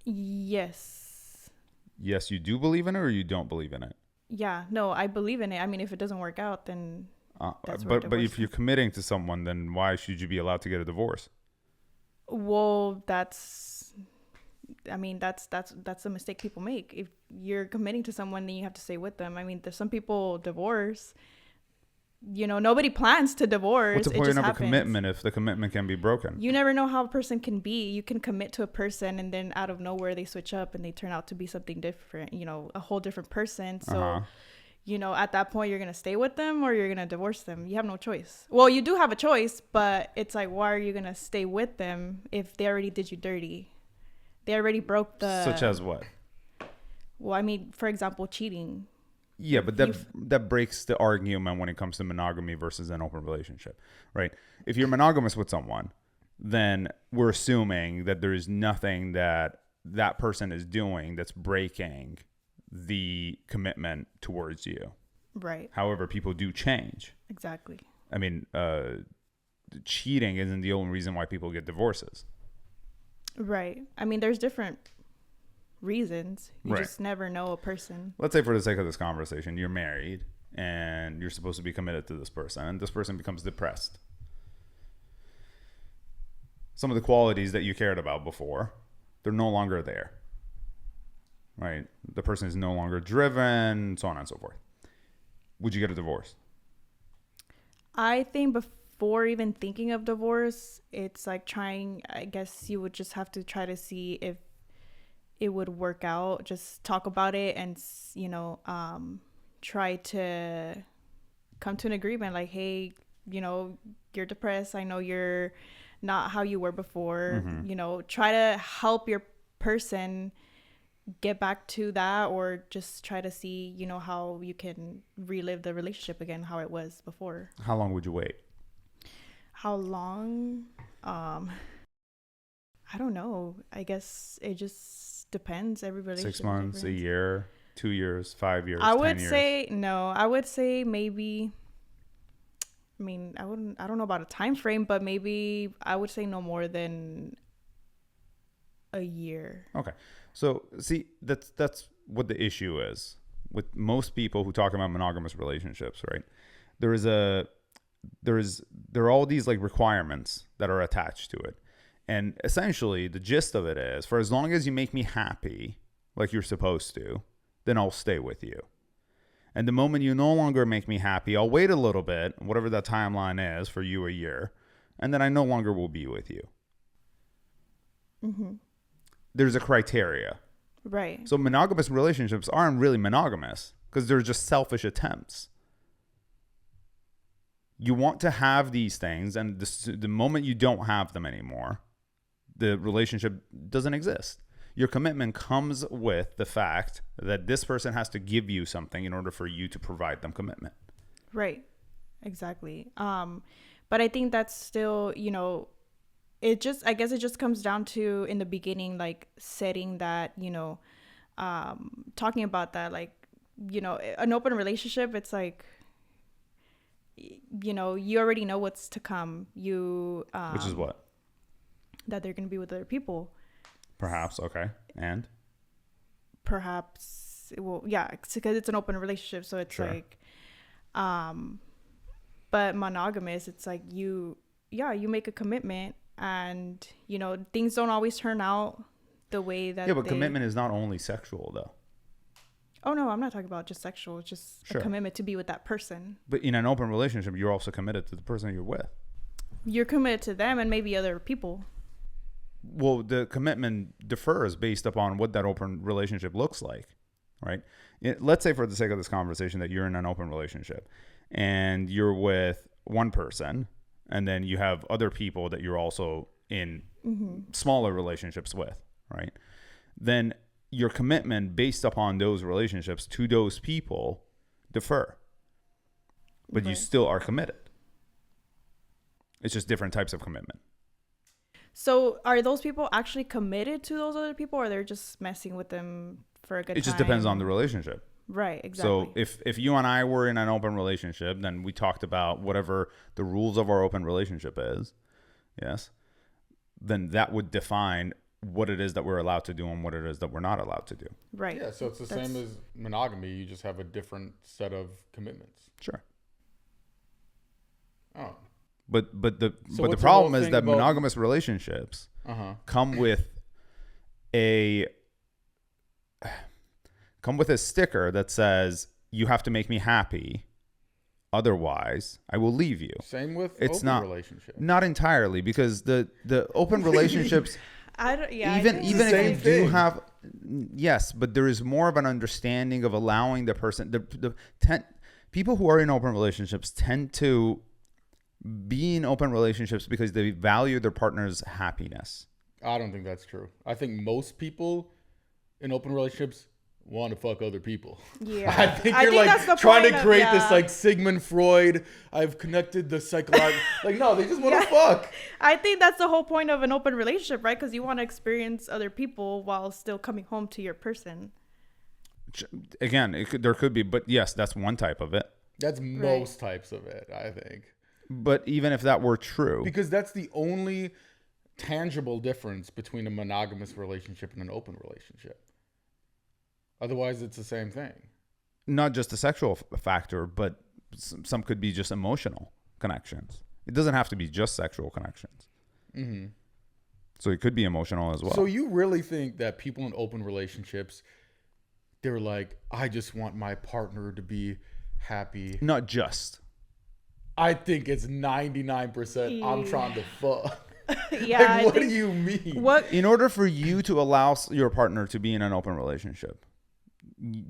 Yes. Yes, you do believe in it, or you don't believe in it? Yeah, no, I believe in it. I mean, if it doesn't work out, then that's but if you're committing to someone, then why should you be allowed to get a divorce? Well, that's a mistake people make. If you're committing to someone, then you have to stay with them. I mean, there's some people divorce. You know, nobody plans to divorce. What's the point of a commitment if the commitment can be broken? You never know how a person can be. You can commit to a person and then out of nowhere they switch up and they turn out to be something different, you know, a whole different person. So, you know, at that point, you're going to stay with them or you're going to divorce them. You have no choice. Well, you do have a choice, but it's like, why are you going to stay with them if they already did you dirty? They already broke the... Such as what? Well, I mean, for example, cheating. Yeah, but that breaks the argument when it comes to monogamy versus an open relationship, right? If you're monogamous with someone, then we're assuming that there is nothing that person is doing that's breaking the commitment towards you. Right. However, people do change. Exactly. I mean, cheating isn't the only reason why people get divorces. Right. I mean, there's different reasons. You just never know a person. Let's say for the sake of this conversation, you're married and you're supposed to be committed to this person, and this person becomes depressed. Some of the qualities that you cared about before, they're no longer there, right? The person is no longer driven, so on and so forth. Would you get a divorce? I think before even thinking of divorce, it's like I guess you would just have to try to see if it would work out. Just talk about it and, you know, try to come to an agreement. Like, hey, you know, you're depressed. I know you're not how you were before. You know, try to help your person get back to that, or just try to see, you know, how you can relive the relationship again, how it was before. How long would you wait? How long? I don't know. I guess it just depends. Every relationship. 6 months, a year, 2 years, 5 years. I would 10 years. say no. I would say maybe. I mean, I don't know about a time frame, but maybe I would say no more than a year. Okay, so see, that's what the issue is with most people who talk about monogamous relationships, right? There are all these like requirements that are attached to it. And essentially, the gist of it is, for as long as you make me happy, like you're supposed to, then I'll stay with you. And the moment you no longer make me happy, I'll wait a little bit, whatever that timeline is, for you a year, and then I no longer will be with you. There's a criteria. Right. So monogamous relationships aren't really monogamous because they're just selfish attempts. You want to have these things, and the moment you don't have them anymore, the relationship doesn't exist. Your commitment comes with the fact that this person has to give you something in order for you to provide them commitment. Right. Exactly. But I think that's still, you know, I guess it just comes down to, in the beginning, like setting that, you know, talking about that, like, you know, an open relationship, it's like, you know, you already know what's to come. Which is what? That they're going to be with other people. Perhaps. Okay. And? Perhaps. Well, yeah, because it's an open relationship. So it's like, but monogamous, it's like you make a commitment, and, you know, things don't always turn out the way that Yeah, but commitment is not only sexual, though. Oh, no, I'm not talking about just sexual. It's just Sure. a commitment to be with that person. But in an open relationship, you're also committed to the person you're with. You're committed to them and maybe other people. Well, the commitment differs based upon what that open relationship looks like, right? Let's say for the sake of this conversation that you're in an open relationship and you're with one person and then you have other people that you're also in smaller relationships with, right? Then your commitment based upon those relationships to those people differ, but you still are committed. It's just different types of commitment. So are those people actually committed to those other people, or they're just messing with them for a good time? It just depends on the relationship. Right, exactly. So if you and I were in an open relationship, then we talked about whatever the rules of our open relationship is, yes, then that would define what it is that we're allowed to do and what it is that we're not allowed to do. Right. Yeah, so it's the same as monogamy. You just have a different set of commitments. Sure. Oh. But the So but the what's the problem whole is thing that about- monogamous relationships come with a sticker that says you have to make me happy, otherwise I will leave you. Same with It's open not relationships. Not entirely, because the open relationships even same if you do thing. have, yes, but there is more of an understanding of allowing the person, people who are in open relationships tend to be in open relationships because they value their partner's happiness. I don't think that's true. I think most people in open relationships want to fuck other people. Yeah. I think I you're think like that's the trying point to of- create yeah. this like Sigmund Freud. I've connected the psychological. Like, no, they just want to fuck. I think that's the whole point of an open relationship, right? Because you want to experience other people while still coming home to your person. Again, there could be, but yes, that's one type of it. That's most types of it, I think. But even if that were true, Because that's the only tangible difference between a monogamous relationship and an open relationship. Otherwise, it's the same thing. not just a sexual factor, but some could be just emotional connections. It doesn't have to be just sexual connections. Mm-hmm. So it could be emotional as well. So you really think that people in open relationships, they're like, I just want my partner to be happy. Not just. I think it's 99% I'm trying to fuck. Yeah. Like, what do you mean? What? In order for you to allow your partner to be in an open relationship,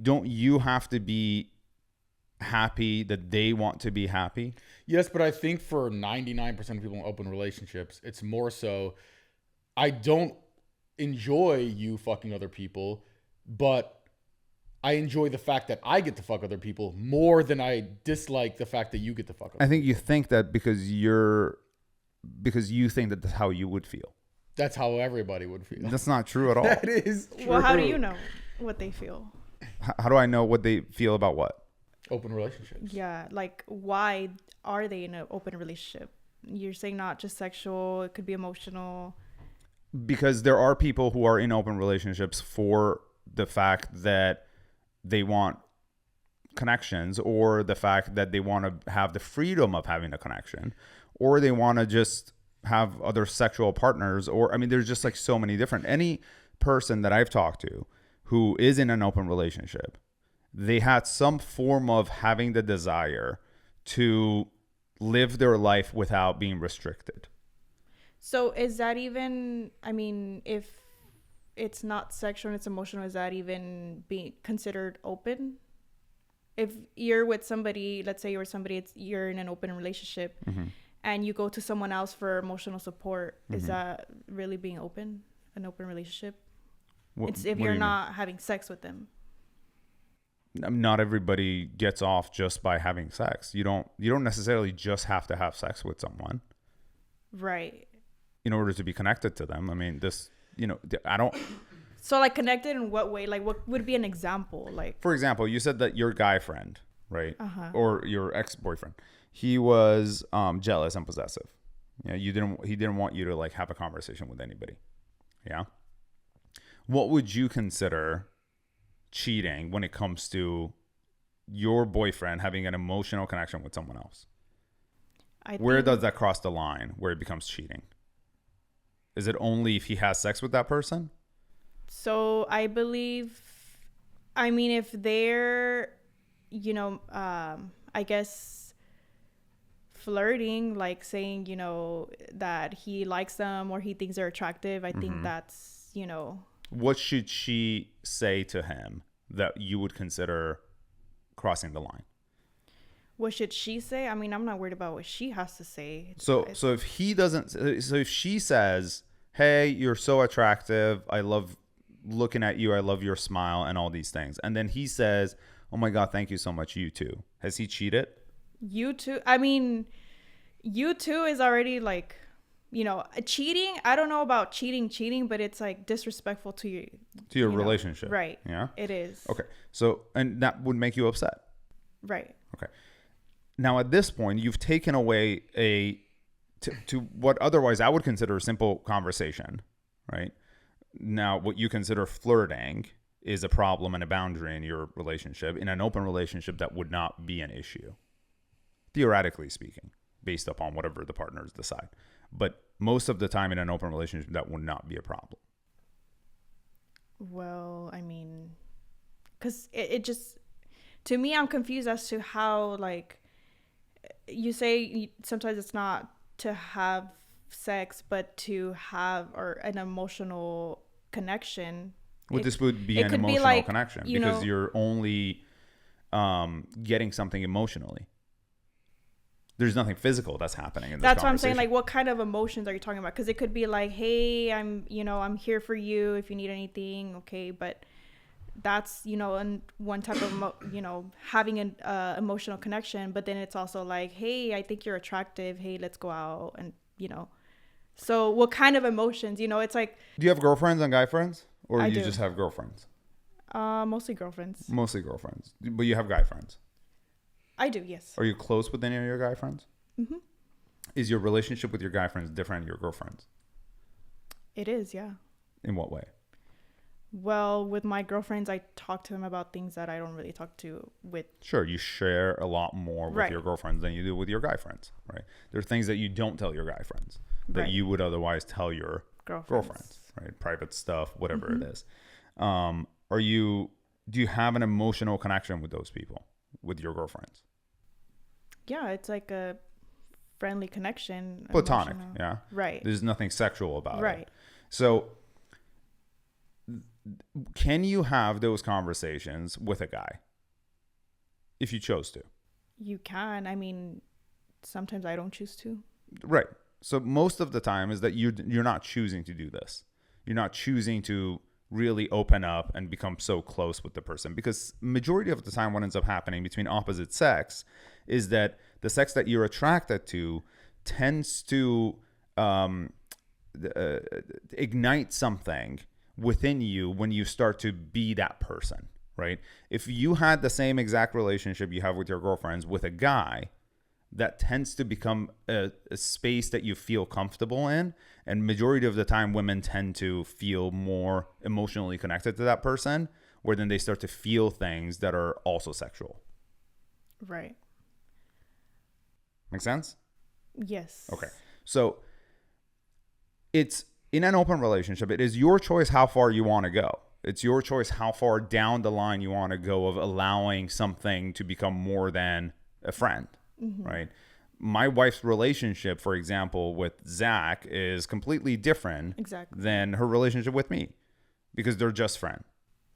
don't you have to be happy that they want to be happy? Yes, but I think for 99% of people in open relationships, it's more so, I don't enjoy you fucking other people, but I enjoy the fact that I get to fuck other people more than I dislike the fact that you get to fuck other I think you think that because you think that that's how you would feel. That's how everybody would feel. That's not true at all. That is true. Well, how do you know what they feel? How do I know what they feel about what? Open relationships. Yeah, like why are they in an open relationship? You're saying not just sexual, it could be emotional. Because there are people who are in open relationships for the fact that they want connections, or the fact that they want to have the freedom of having a connection, or they want to just have other sexual partners, or, I mean, there's just like so many different, any person that I've talked to who is in an open relationship, they had some form of having the desire to live their life without being restricted. So is that even, I mean, if it's not sexual and it's emotional, is that even being considered open? If you're with somebody, let's say you're with somebody, you're in an open relationship, and you go to someone else for emotional support, is that really being open, an open relationship? It's if you're not having sex with them. Not everybody gets off just by having sex. You don't necessarily just have to have sex with someone, Right. in order to be connected to them. I mean, I don't. So like connected in what way? Like what would be an example? Like, For example, you said that your guy friend, right, or your ex-boyfriend, he was jealous and possessive. Yeah, he didn't want you to like have a conversation with anybody. Yeah. What would you consider cheating when it comes to your boyfriend having an emotional connection with someone else? Where does that cross the line where it becomes cheating? Is it only if he has sex with that person? So I believe, I mean, if they're, I guess flirting, like saying, that he likes them or he thinks they're attractive, I think that's, What should she say to him that you would consider crossing the line? What should she say? I mean, I'm not worried about what she has to say. So if he doesn't, so if she says, "Hey, you're so attractive. I love looking at you. I love your smile and all these things," and then he says, "Oh my God, thank you so much. You too." Has he cheated? You too. I mean, you too is already like, cheating. I don't know about cheating, but it's like disrespectful to your relationship. Right. Yeah. It is. Okay. So, and that would make you upset. Right. Okay. Now, at this point, you've taken away to what otherwise I would consider a simple conversation, right? Now, what you consider flirting is a problem and a boundary in your relationship. In an open relationship, that would not be an issue, theoretically speaking, based upon whatever the partners decide. But most of the time in an open relationship, that would not be a problem. Well, I mean, because it just, to me, I'm confused as to how, like, you say sometimes it's not to have sex, but to have an emotional connection. Well, this would be an emotional connection because you're only getting something emotionally. There's nothing physical that's happening in this That's what I'm saying. conversation. Like, what kind of emotions are you talking about? Because it could be like, hey, I'm here for you if you need anything. Okay. But that's, one type of, having an emotional connection. But then it's also like, hey, I think you're attractive. Hey, let's go out. And, so what kind of emotions, it's like. Do you have girlfriends and guy friends? Or I you do. just have girlfriends? Mostly girlfriends. Mostly girlfriends. But you have guy friends? I do, yes. Are you close with any of your guy friends? Mm-hmm. Is your relationship with your guy friends different than your girlfriends? It is, yeah. In what way? Well, with my girlfriends, I talk to them about things that I don't really talk to with. Sure, you share a lot more with your girlfriends than you do with your guy friends, right? There are things that you don't tell your guy friends that you would otherwise tell your girlfriends, right? Private stuff, whatever it is. Do you have an emotional connection with those people, with your girlfriends? Yeah, it's like a friendly connection. Platonic, emotional. yeah? Right. There's nothing sexual about it. Right. So can you have those conversations with a guy if you chose to? You can. I mean, sometimes I don't choose to. Right. So most of the time is that you're not choosing to do this. You're not choosing to really open up and become so close with the person, because majority of the time what ends up happening between opposite sex is that the sex that you're attracted to tends to ignite something within you when you start to be that person, right? If you had the same exact relationship you have with your girlfriends with a guy, that tends to become a space that you feel comfortable in. And majority of the time, women tend to feel more emotionally connected to that person, where then they start to feel things that are also sexual. Right. Make sense? Yes. Okay. So it's in an open relationship, it is your choice how far you want to go. It's your choice how far down the line you want to go of allowing something to become more than a friend. Right. My wife's relationship, for example, with Zach is completely different than her relationship with me, because they're just friends.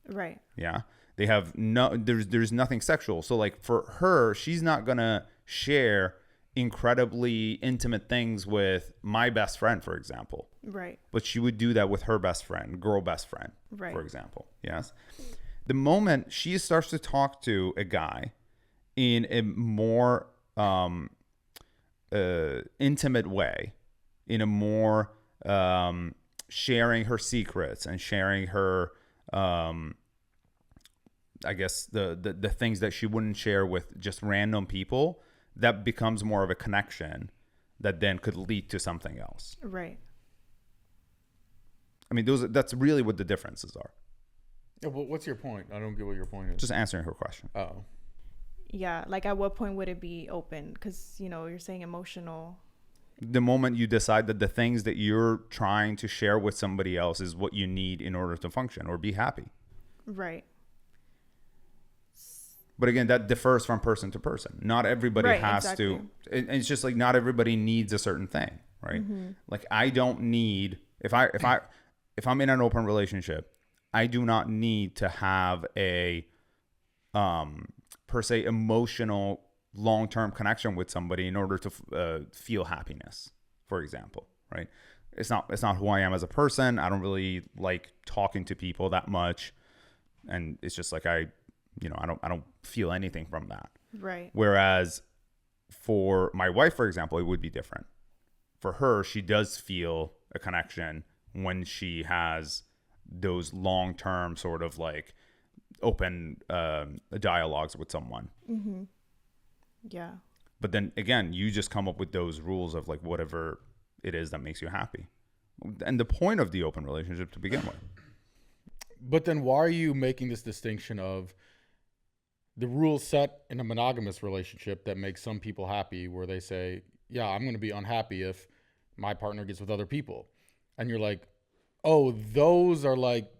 Right. Yeah. They have there's nothing sexual. So like for her, she's not going to share incredibly intimate things with my best friend, for example. Right. But she would do that with her best friend, girl best friend, for example. Yes. The moment she starts to talk to a guy in a more intimate way, in a more sharing her secrets and sharing her I guess the things that she wouldn't share with just random people, that becomes more of a connection that then could lead to something else. Right. I mean, that's really what the differences are. Yeah, well, what's your point? I don't get what your point is. Just answering her question. Oh. Yeah, like at what point would it be open? Because, you're saying emotional. the moment you decide that the things that you're trying to share with somebody else is what you need in order to function or be happy. Right. But again, that differs from person to person. Not everybody has to. It's just like not everybody needs a certain thing, right? Like I don't need if I'm in an open relationship, I do not need to have a per se emotional long-term connection with somebody in order to feel happiness, for example, right? It's not who I am as a person. I don't really like talking to people that much, and it's just like I don't feel anything from that. Right. Whereas for my wife, for example, it would be different. For her, she does feel a connection when she has those long-term sort of like open dialogues with someone. Mm-hmm. Yeah. But then again, you just come up with those rules of like whatever it is that makes you happy. And the point of the open relationship to begin with. But then why are you making this distinction of the rules set in a monogamous relationship that makes some people happy where they say, yeah, I'm going to be unhappy if my partner gets with other people. And you're like, oh, those are like,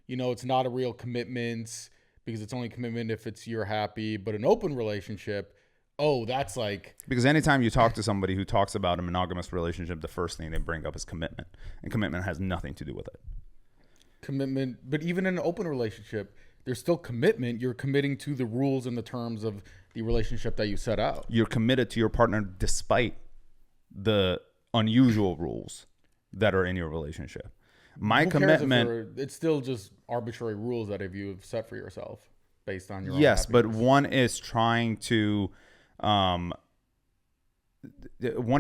it's not a real commitment because it's only commitment if you're happy. But an open relationship, oh, that's like... Because anytime you talk to somebody who talks about a monogamous relationship, the first thing they bring up is commitment. And commitment has nothing to do with it. Commitment, but even in an open relationship, there's still commitment. You're committing to the rules and the terms of the relationship that you set out. You're committed to your partner despite the unusual rules that are in your relationship. My commitment... It's still just arbitrary rules that you have set for yourself based on your own Yes, happiness. but one is trying to... one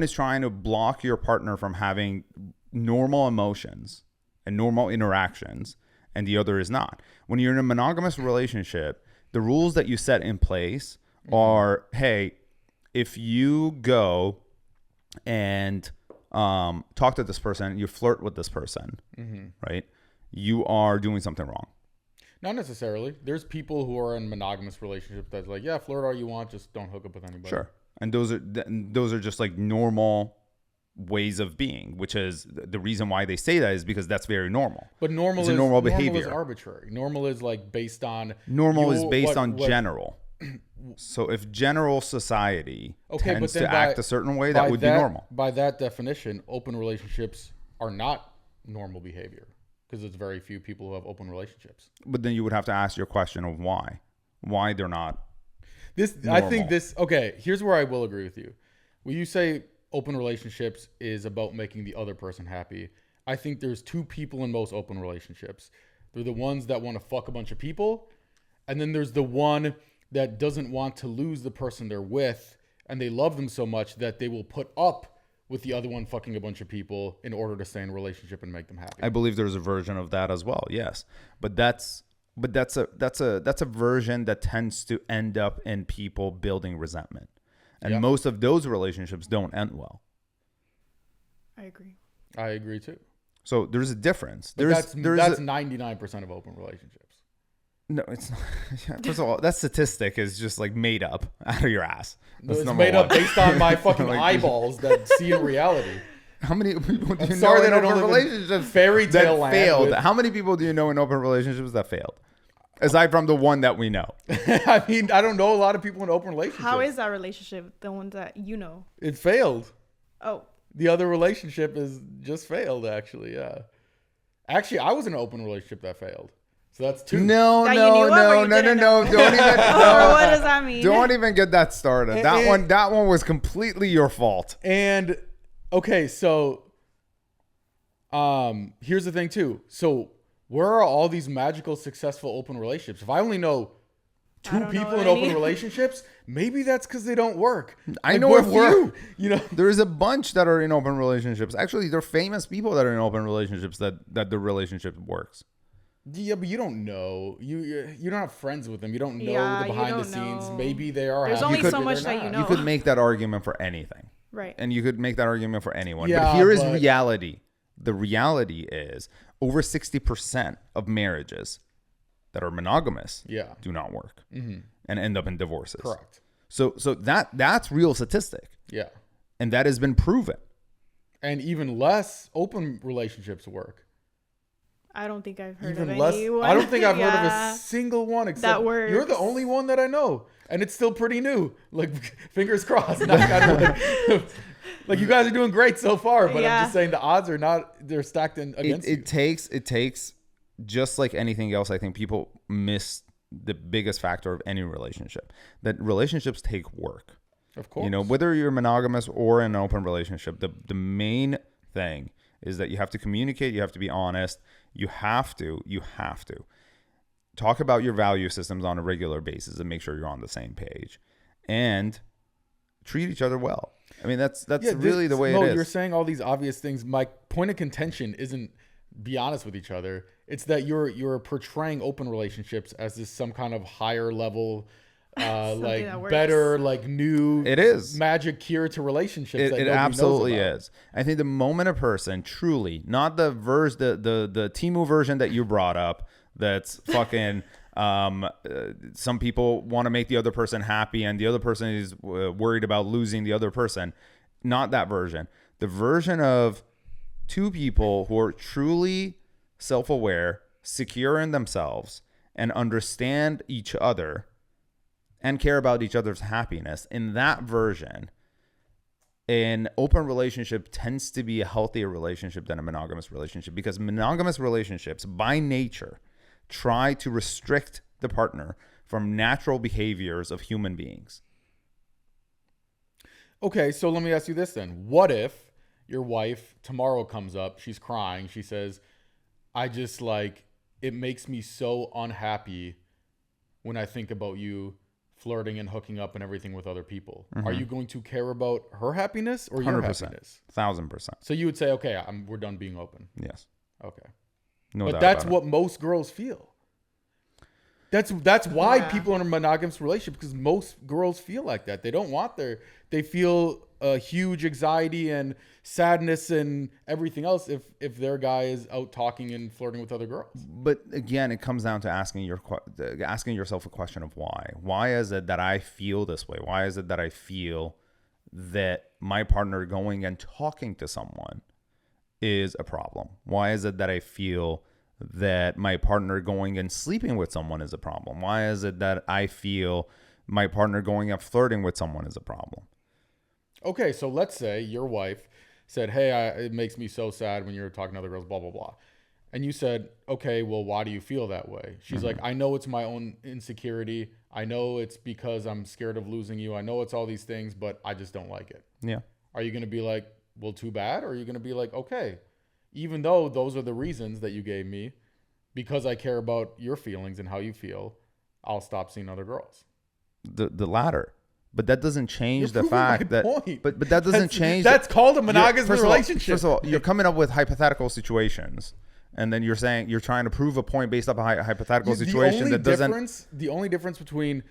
is trying to block your partner from having normal emotions and normal interactions, and the other is not. When you're in a monogamous relationship, the rules that you set in place are, hey, if you go and talk to this person, you flirt with this person, right? You are doing something wrong. Not necessarily. There's people who are in monogamous relationships that's like, yeah, flirt all you want, just don't hook up with anybody. Sure. And those are just like normal ways of being, which is the reason why they say that is because that's very normal. But normal is normal behavior. Normal is arbitrary. Normal is like based on general. So if general society tends to act a certain way, that would be normal. By that definition, open relationships are not normal behavior because there's very few people who have open relationships. But then you would have to ask your question of why they're not. Okay, here's where I will agree with you. When you say open relationships is about making the other person happy, I think there's two people in most open relationships. They're the ones that want to fuck a bunch of people, and then there's the one that doesn't want to lose the person they're with, and they love them so much that they will put up with the other one fucking a bunch of people in order to stay in a relationship and make them happy. I believe there's a version of that as well, yes. But that's a version that tends to end up in people building resentment. And most of those relationships don't end well. I agree too. So there's a difference. That's 99% of open relationships. No, it's not. First of all, that statistic is just like made up out of your ass. It's made up based on my fucking eyeballs that see in reality. How many people do you know in open relationships fairy tale that failed? How many people do you know in open relationships that failed? Aside from the one that we know. I mean, I don't know a lot of people in open relationships. How is that relationship, the one that you know? It failed. Oh. The other relationship is just failed, actually, yeah. Actually, I was in an open relationship that failed. So that's two. No. Don't even. What does that mean? Don't even get that started. That one was completely your fault. And okay, so here's the thing too. So where are all these magical, successful open relationships? If I only know two people in open relationships, maybe that's because they don't work. I know a few. There's a bunch that are in open relationships. Actually, they're famous people that are in open relationships that the relationship works. Yeah, but you don't know. You don't have friends with them. You don't know the behind the scenes. Maybe they are. There's only so much that you know. You could make that argument for anything. Right. And you could make that argument for anyone. Yeah, but here is reality. The reality is over 60% of marriages that are monogamous do not work and end up in divorces. Correct. So that's real statistic. Yeah. And that has been proven. And even less open relationships work. I don't think I've heard Even of less. anyone. I don't think I've heard of Yeah. a single one except That works. you're the only one that I know, and it's still pretty new. Like fingers crossed. Knock on wood. Like you guys are doing great so far, but I'm Yeah. just saying the odds are not. They're stacked in against you. It takes just like anything else. I think people miss the biggest factor of any relationship. That relationships take work. Of course. You know, whether you're monogamous or in an open relationship, the main thing is that you have to communicate. You have to be honest. You have to talk about your value systems on a regular basis and make sure you're on the same page and treat each other well. I mean, that's really the way it is. You're saying all these obvious things. My point of contention isn't be honest with each other. It's that you're portraying open relationships as this some kind of higher level, like that works. better, like new. It is magic cure to relationships. It absolutely is. I think the moment a person truly, not the the Temu version that you brought up, that's fucking. Some people want to make the other person happy, and the other person is worried about losing the other person. Not that version. The version of two people who are truly self-aware, secure in themselves, and understand each other and care about each other's happiness. In that version, an open relationship tends to be a healthier relationship than a monogamous relationship, because monogamous relationships by nature try to restrict the partner from natural behaviors of human beings. Okay, so let me ask you this then. What if your wife tomorrow comes up, she's crying, she says, I just it makes me so unhappy when I think about you flirting and hooking up and everything with other people. Mm-hmm. Are you going to care about her happiness or your 100%, happiness? 1000%. So you would say, okay, we're done being open. Yes. Okay. No but doubt that's about what most girls feel. That's why people are in a monogamous relationship, because most girls feel like that. They don't want they feel a huge anxiety and sadness and everything else if their guy is out talking and flirting with other girls. But again, it comes down to asking yourself a question of why. Why is it that I feel this way? Why is it that I feel that my partner going and talking to someone is a problem? Why is it that I feel that my partner going and sleeping with someone is a problem? Why is it that I feel my partner going and flirting with someone is a problem? Okay, so let's say your wife said, hey, it makes me so sad when you're talking to other girls, blah, blah, blah. And you said, okay, well, why do you feel that way? She's like, I know it's my own insecurity. I know it's because I'm scared of losing you. I know it's all these things, but I just don't like it. Yeah. Are you going to be like, well, too bad? Or are you going to be like, okay, even though those are the reasons that you gave me, because I care about your feelings and how you feel, I'll stop seeing other girls? The latter. But that doesn't change You're the proving fact my that point. but that doesn't change. That's called a monogamous relationship. First of all, you're coming up with hypothetical situations, and then you're saying you're trying to prove a point based off a hypothetical situation that doesn't. The only difference between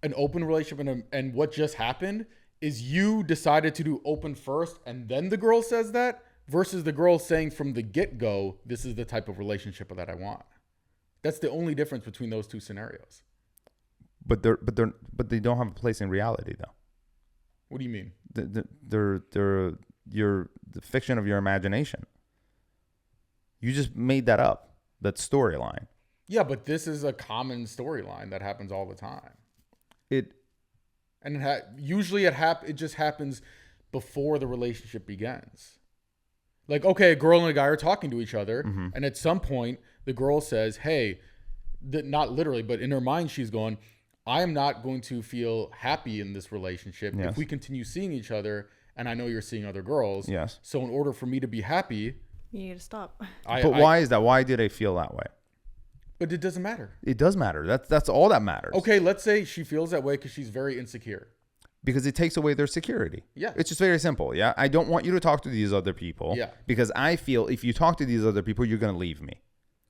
an open relationship and what just happened is you decided to do open first, and then the girl says that, versus the girl saying from the get-go, this is the type of relationship that I want. That's the only difference between those two scenarios. But they don't have a place in reality, though. What do you mean? They're the fiction of your imagination. You just made that up. That storyline. Yeah, but this is a common storyline that happens all the time. Usually it just happens before the relationship begins. Like, okay, a girl and a guy are talking to each other, and at some point the girl says, hey, not literally, but in her mind she's going, I am not going to feel happy in this relationship if we continue seeing each other, and I know you're seeing other girls. Yes. So in order for me to be happy, You need to stop. Why is that? Why did I feel that way? But it doesn't matter. It does matter. That's all that matters. Okay, let's say she feels that way because she's very insecure. Because it takes away their security. Yeah. It's just very simple. Yeah. I don't want you to talk to these other people. Yeah. Because I feel if you talk to these other people, you're going to leave me.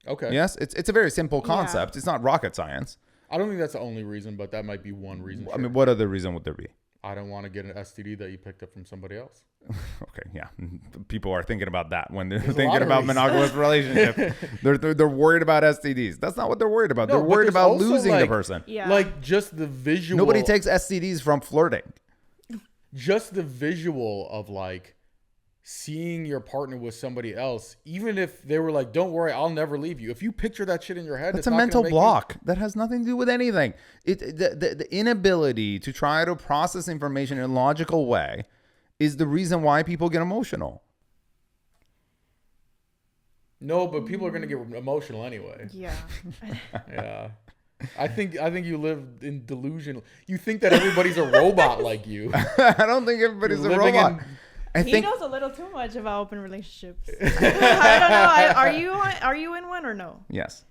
Okay. Yes. It's a very simple concept. Yeah. It's not rocket science. I don't think that's the only reason, but that might be one reason. I mean, what other reason would there be? I don't want to get an STD that you picked up from somebody else. Okay, yeah. People are thinking about that when they're There's thinking about monogamous relationship. They're worried about STDs. That's not what they're worried about. No, they're worried there's about also, losing the person. Yeah. Like just the visual. Nobody takes STDs from flirting. Just the visual of like seeing your partner with somebody else, even if they were like, don't worry, I'll never leave you. If you picture that shit in your head, it's a mental block that has nothing to do with anything. The inability to try to process information in a logical way is the reason why people get emotional. No, but people are going to get emotional anyway. Yeah. Yeah. I think you live in delusion. You think that everybody's a robot like you. I don't think everybody's a robot. He knows a little too much about open relationships. I don't know. Are you in one or no? Yes.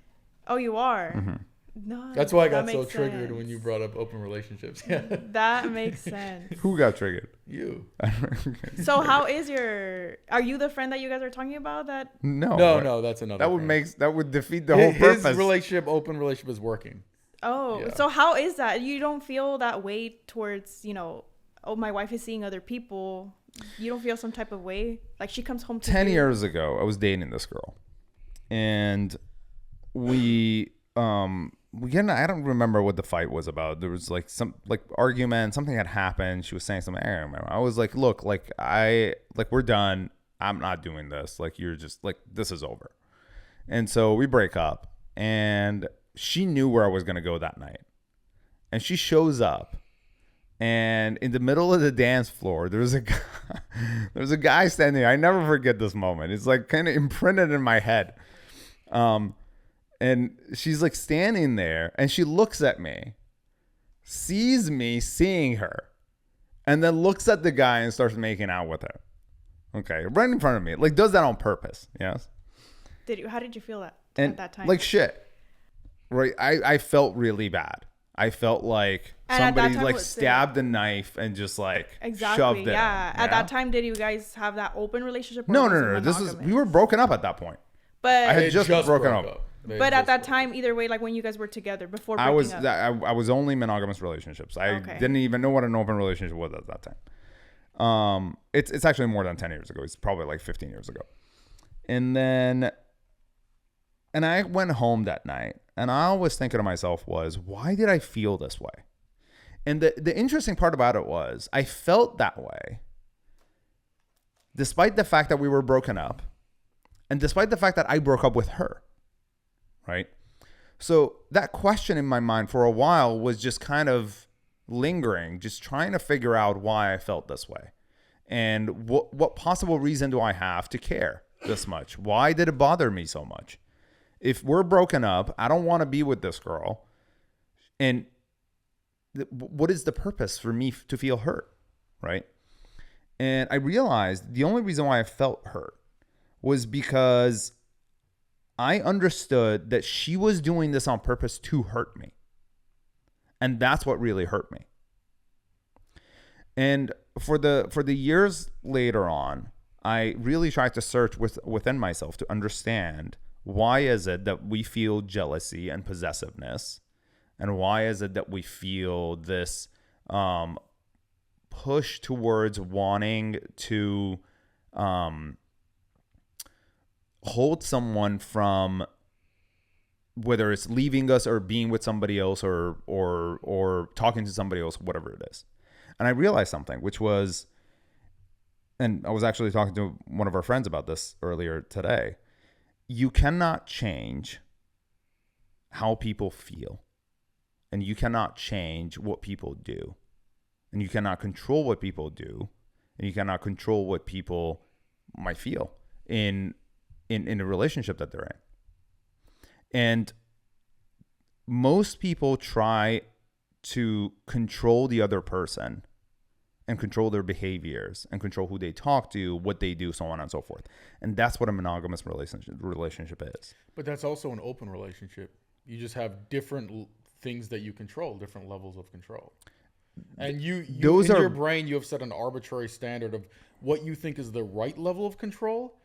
Oh, you are? Mm-hmm. No. That's why I got so triggered when you brought up open relationships. Yeah. That makes sense. Who got triggered? You. So how is are you the friend that you guys are talking about that? No, that's another. That would defeat the whole purpose. His relationship, open relationship, is working. Oh, yeah. So how is that? You don't feel that way towards, oh, my wife is seeing other people. You don't feel some type of way? Like she comes home to 10 years ago, I was dating this girl. And I don't remember what the fight was about. There was like some argument, something had happened. She was saying something. I don't remember. I was like, look, we're done. I'm not doing this. Like, you're just like, this is over. And so we break up, and she knew where I was going to go that night. And she shows up, and in the middle of the dance floor, there's a guy standing there. I never forget this moment. It's like kind of imprinted in my head. And she's like standing there, and she looks at me, sees me seeing her, and then looks at the guy and starts making out with her. Okay, right in front of me. Like, does that on purpose. Yes. How did you feel at that time? Like shit. Right. I felt really bad. I felt like somebody like stabbed a knife and just like shoved it. Yeah. At that time, did you guys have that open relationship? No. We were broken up at that point. But I had just broken up. But at that time, either way, like when you guys were together before breaking up. I was only monogamous relationships. I didn't even know what an open relationship was at that time. It's actually more than 10 years ago. It's probably like 15 years ago. And I went home that night, and I was thinking to myself why did I feel this way? And the interesting part about it was I felt that way despite the fact that we were broken up, and despite the fact that I broke up with her. Right? So that question in my mind for a while was just kind of lingering, just trying to figure out why I felt this way. And what possible reason do I have to care this much? Why did it bother me so much? If we're broken up, I don't want to be with this girl. And what is the purpose for me to feel hurt? Right? And I realized the only reason why I felt hurt was because I understood that she was doing this on purpose to hurt me. And that's what really hurt me. And for the years later on, I really tried to search within myself to understand why is it that we feel jealousy and possessiveness, and why is it that we feel this push towards wanting to hold someone from, whether it's leaving us or being with somebody else or talking to somebody else, whatever it is. And I realized something, which was, and I was actually talking to one of our friends about this earlier today. You cannot change how people feel, and you cannot change what people do, and you cannot control what people do, and you cannot control what people might feel in a relationship that they're in. And most people try to control the other person and control their behaviors and control who they talk to, what they do, so on and so forth. And that's what a monogamous relationship is. But that's also an open relationship. You just have different things that you control, different levels of control. And your brain, you have set an arbitrary standard of what you think is the right level of control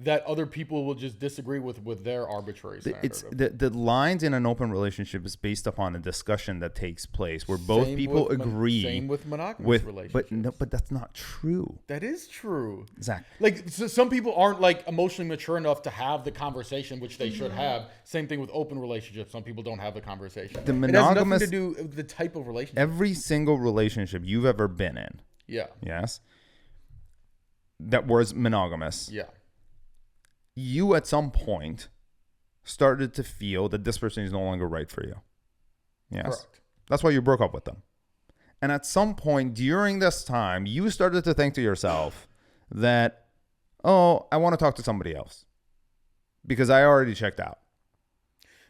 that other people will just disagree with their arbitrary standard. It's the lines in an open relationship is based upon a discussion that takes place where both people agree. Same with monogamous relationships. But that's not true. That is true. Exactly. Like some people aren't like emotionally mature enough to have the conversation, which they should have. Same thing with open relationships. Some people don't have the conversation. It has nothing to do with the type of relationship. Every single relationship you've ever been in. Yeah. Yes. that was monogamous, Yeah. you at some point started to feel that this person is no longer right for you. Yes. Correct. That's why you broke up with them. And at some point during this time, you started to think to yourself that, oh, I want to talk to somebody else because I already checked out.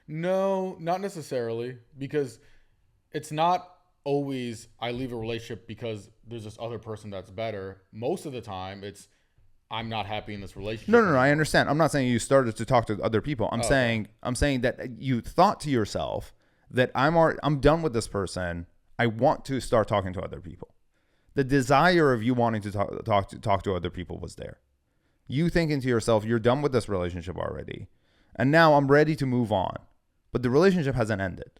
No, not necessarily, because it's not always I leave a relationship because there's this other person that's better. Most of the time, it's I'm not happy in this relationship. No, I understand. I'm not saying you started to talk to other people. I'm saying that you thought to yourself that I'm done with this person. I want to start talking to other people. The desire of you wanting to talk to other people was there. You thinking to yourself, you're done with this relationship already, and now I'm ready to move on. But the relationship hasn't ended.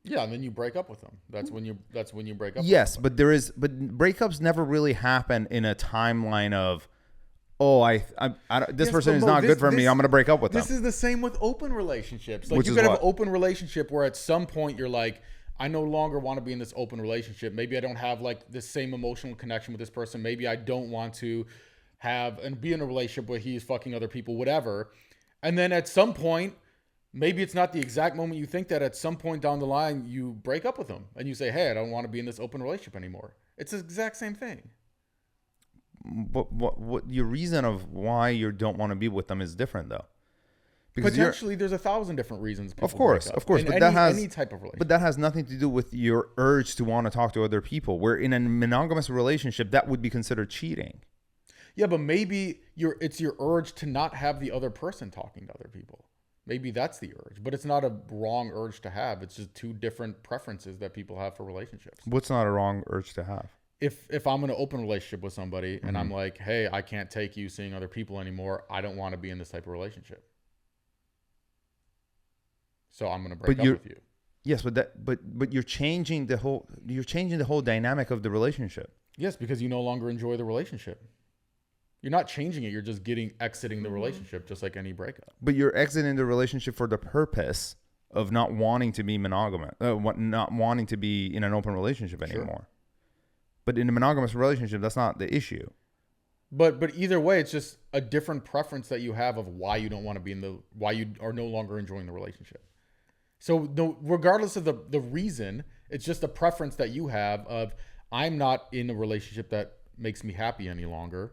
Yeah, and then you break up with them. That's when you break up. Yes, but breakups never really happen in a timeline of, oh, this person is not good for me. I'm going to break up with them. This is the same with open relationships. Like Which you is could have what? an open relationship where at some point you're like, I no longer want to be in this open relationship. Maybe I don't have like the same emotional connection with this person. Maybe I don't want to have and be in a relationship where he's fucking other people, whatever. And then at some point, maybe it's not the exact moment you think that. At some point down the line, you break up with them and you say, hey, I don't want to be in this open relationship anymore. It's the exact same thing. But what your reason of why you don't want to be with them is different, though. Because potentially, there's 1,000 different reasons. Of course, but any type of relationship. But that has nothing to do with your urge to want to talk to other people. Where in a monogamous relationship, that would be considered cheating. Yeah, but maybe it's your urge to not have the other person talking to other people. Maybe that's the urge, but it's not a wrong urge to have. It's just two different preferences that people have for relationships. What's not a wrong urge to have? If I'm in an open relationship with somebody and I'm like, hey, I can't take you seeing other people anymore. I don't want to be in this type of relationship. So I'm going to break up with you. Yes, but you're changing the whole dynamic of the relationship. Yes, because you no longer enjoy the relationship. You're not changing it. You're just exiting the relationship, just like any breakup. But you're exiting the relationship for the purpose of not wanting to be monogamous, not wanting to be in an open relationship anymore. Sure. But in a monogamous relationship, that's not the issue. But either way, it's just a different preference that you have of why you don't want to be why you are no longer enjoying the relationship. So regardless of the reason, it's just a preference that you have of I'm not in a relationship that makes me happy any longer.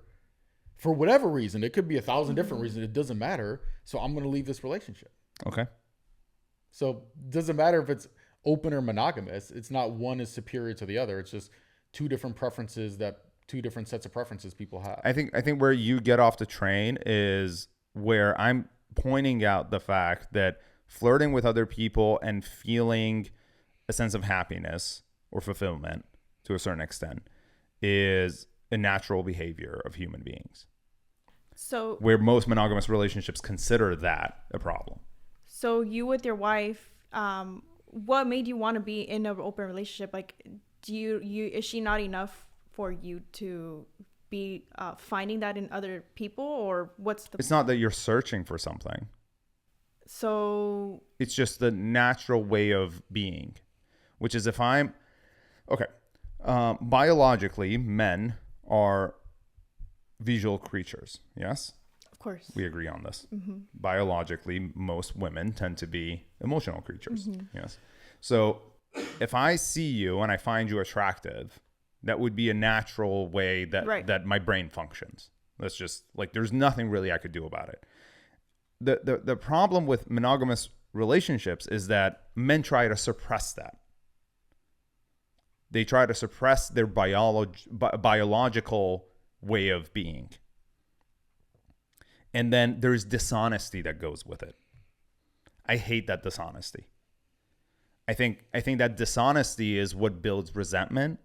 For whatever reason, it could be 1,000 different reasons. It doesn't matter. So I'm going to leave this relationship. Okay. So it doesn't matter if it's open or monogamous. It's not one is superior to the other. It's just two different sets of preferences people have. I think where you get off the train is where I'm pointing out the fact that flirting with other people and feeling a sense of happiness or fulfillment to a certain extent is a natural behavior of human beings. So where most monogamous relationships consider that a problem. So you with your wife, what made you want to be in an open relationship? Like, is she not enough for you to be finding that in other people, or what's the? It's not that you're searching for something. So it's just the natural way of being, which is if I'm okay. Biologically, men are visual creatures. Yes? Of course. We agree on this. Mm-hmm. Biologically, most women tend to be emotional creatures. Mm-hmm. Yes. So if I see you and I find you attractive, that would be a natural way that my brain functions. That's just like, there's nothing really I could do about it. The problem with monogamous relationships is that men try to suppress that. They try to suppress their biological way of being. And then there's dishonesty that goes with it. I hate that dishonesty. I think that dishonesty is what builds resentment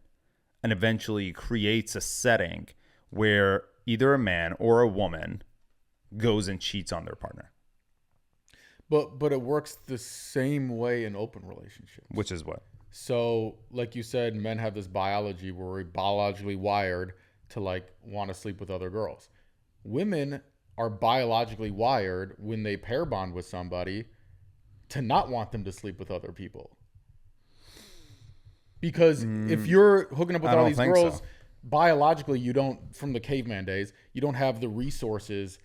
and eventually creates a setting where either a man or a woman goes and cheats on their partner. But it works the same way in open relationships. Which is what? So, like you said, men have this biology where we're biologically wired to like want to sleep with other girls. Women are biologically wired when they pair bond with somebody to not want them to sleep with other people. Because if you're hooking up with all these girls, biologically, you don't, from the caveman days, you don't have the resources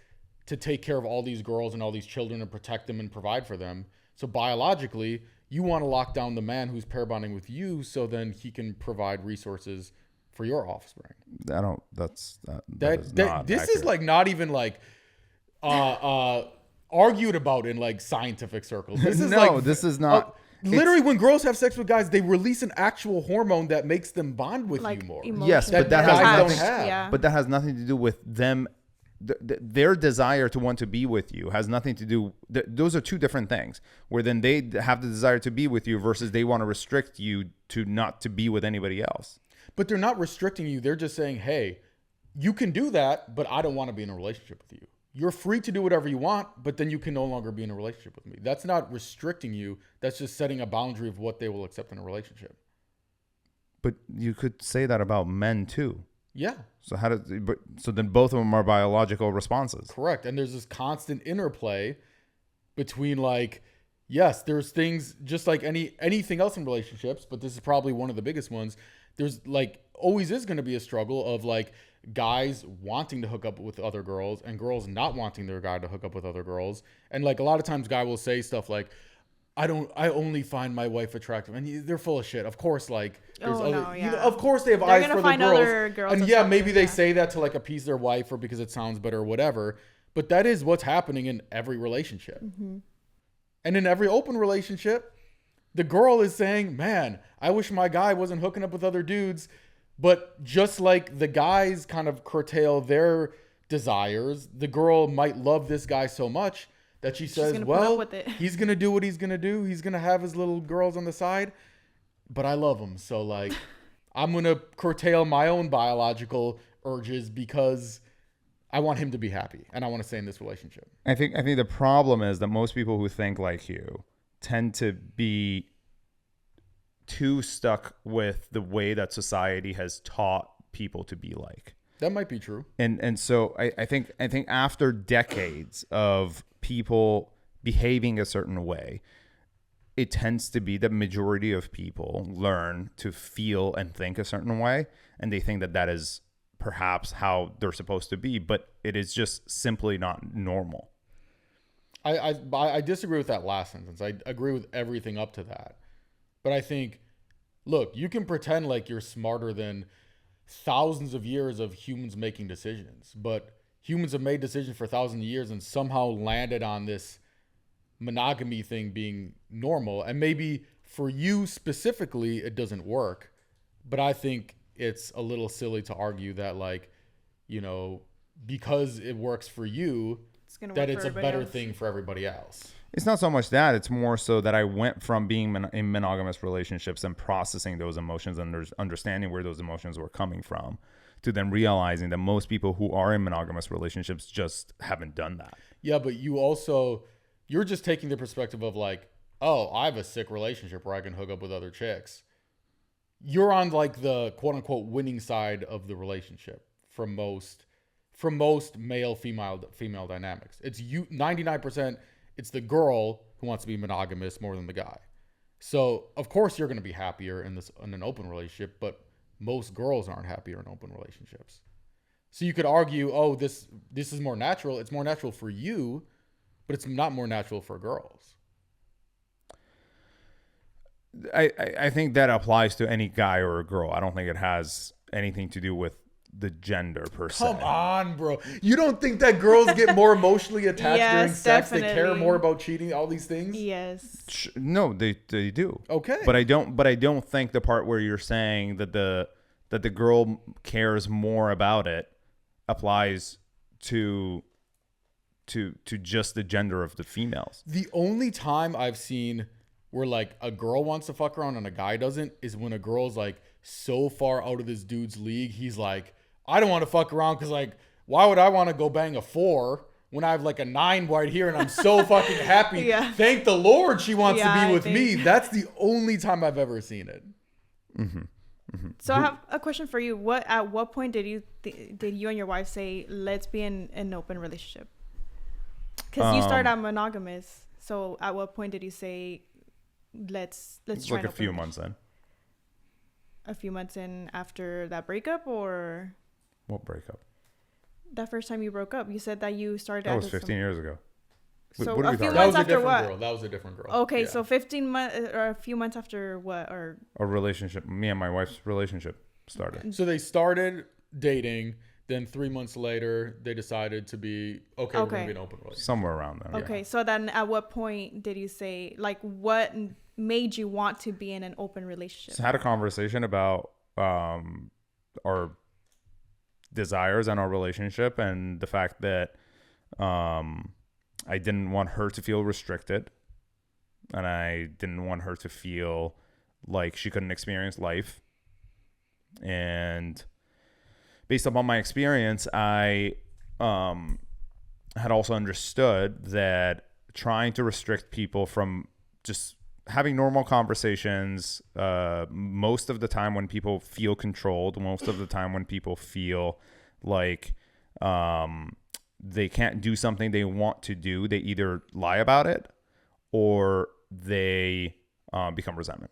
to take care of all these girls and all these children and protect them and provide for them. So biologically, you want to lock down the man who's pair bonding with you so then he can provide resources for your offspring. This is like not even like argued about in like scientific circles. This is this is not. Literally, when girls have sex with guys, they release an actual hormone that makes them bond with you more. Yes, but that has nothing to do with them. Their desire to want to be with you has nothing to do. Those are two different things. Where then they have the desire to be with you versus they want to restrict you to not to be with anybody else. But they're not restricting you. They're just saying, hey, you can do that, but I don't want to be in a relationship with you. You're free to do whatever you want, but then you can no longer be in a relationship with me. That's not restricting you. That's just setting a boundary of what they will accept in a relationship. But you could say that about men too. Yeah. So so then both of them are biological responses. Correct. And there's this constant interplay between like, yes, there's things just like anything else in relationships, but this is probably one of the biggest ones. There's like always is going to be a struggle of like guys wanting to hook up with other girls and girls not wanting their guy to hook up with other girls. And like a lot of times guy will say stuff like, I only find my wife attractive, and they're full of shit. Of course, like there's of course they have eyes for the girls. And yeah, maybe they say that to like appease their wife or because it sounds better or whatever. But that is what's happening in every relationship. Mm-hmm. And in every open relationship, the girl is saying, man, I wish my guy wasn't hooking up with other dudes. But just like the guys kind of curtail their desires, the girl might love this guy so much that she says, well, he's going to do what he's going to do. He's going to have his little girls on the side, but I love him. So like, I'm going to curtail my own biological urges because I want him to be happy and I want to stay in this relationship. I think the problem is that most people who think like you tend to be too stuck with the way that society has taught people to be like. That might be true. And so I think after decades of people behaving a certain way, it tends to be the majority of people learn to feel and think a certain way, and they think that is perhaps how they're supposed to be, but it is just simply not normal. I disagree with that last sentence. I agree with everything up to that. But I think, look, you can pretend like you're smarter than thousands of years of humans making decisions, but humans have made decisions for thousands of years and somehow landed on this monogamy thing being normal. And maybe for you specifically, it doesn't work, but I think it's a little silly to argue that like, you know, because it works for you, that it's a better thing for everybody else. It's not so much that, it's more so that I went from being in monogamous relationships and processing those emotions and understanding where those emotions were coming from, to then realizing that most people who are in monogamous relationships just haven't done that. Yeah, but you're just taking the perspective of like, oh, I have a sick relationship where I can hook up with other chicks. You're on like the quote unquote winning side of the relationship for most male female dynamics. It's 99%. It's the girl who wants to be monogamous more than the guy. So of course you're going to be happier in an open relationship, but most girls aren't happier in open relationships. So you could argue, oh, this is more natural. It's more natural for you, but it's not more natural for girls. I think that applies to any guy or a girl. I don't think it has anything to do with the gender per se. Come on, bro. You don't think that girls get more emotionally attached during sex? Definitely. They care more about cheating, all these things? Yes. No, they do. Okay. But I don't think the part where you're saying that the girl cares more about it applies to just the gender of the females. The only time I've seen where like a girl wants to fuck around and a guy doesn't is when a girl's like so far out of this dude's league, he's like, I don't want to fuck around because like, why would I want to go bang a 4 when I have like a 9 right here and I'm so fucking happy? Yeah. Thank the Lord she wants to be with me. That's the only time I've ever seen it. Mm-hmm. Mm-hmm. So I have a question for you. At what point did you and your wife say, let's be in an open relationship? Because you started out monogamous. So at what point did you say, let's try like a few months in? a few months in after that breakup, or What breakup? that first time you broke up? You said that you started. That was 15 years ago. So What are a we few talking That months was a after different what? girl. That was a different girl. Okay, Yeah. so 15 months or a few months after what? Or A relationship. Me and my wife's relationship started. So they started dating. Then 3 months later, they decided to be we're going to be an open relationship. Somewhere around there. okay, so then at what point did you say, like, what made you want to be in an open relationship? So I had a conversation about our desires and our relationship, and the fact that I didn't want her to feel restricted, and I didn't want her to feel like she couldn't experience life. And based upon my experience, I had also understood that trying to restrict people from just having normal conversations, most of the time when people feel controlled, most of the time when people feel like they can't do something they want to do, they either lie about it or they become resentment.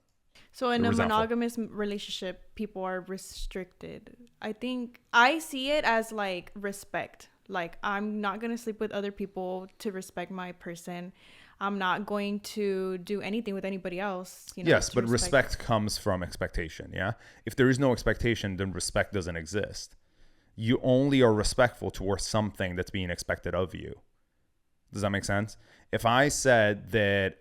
So in a resentful. monogamous relationship, people are restricted. I think I see it as like respect. Like, I'm not going to sleep with other people to respect my person. I'm not going to do anything with anybody else. Yes, to but respect comes from expectation. Yeah. If there is no expectation, then respect doesn't exist. You only are respectful towards something that's being expected of you. Does that make sense? If I said that,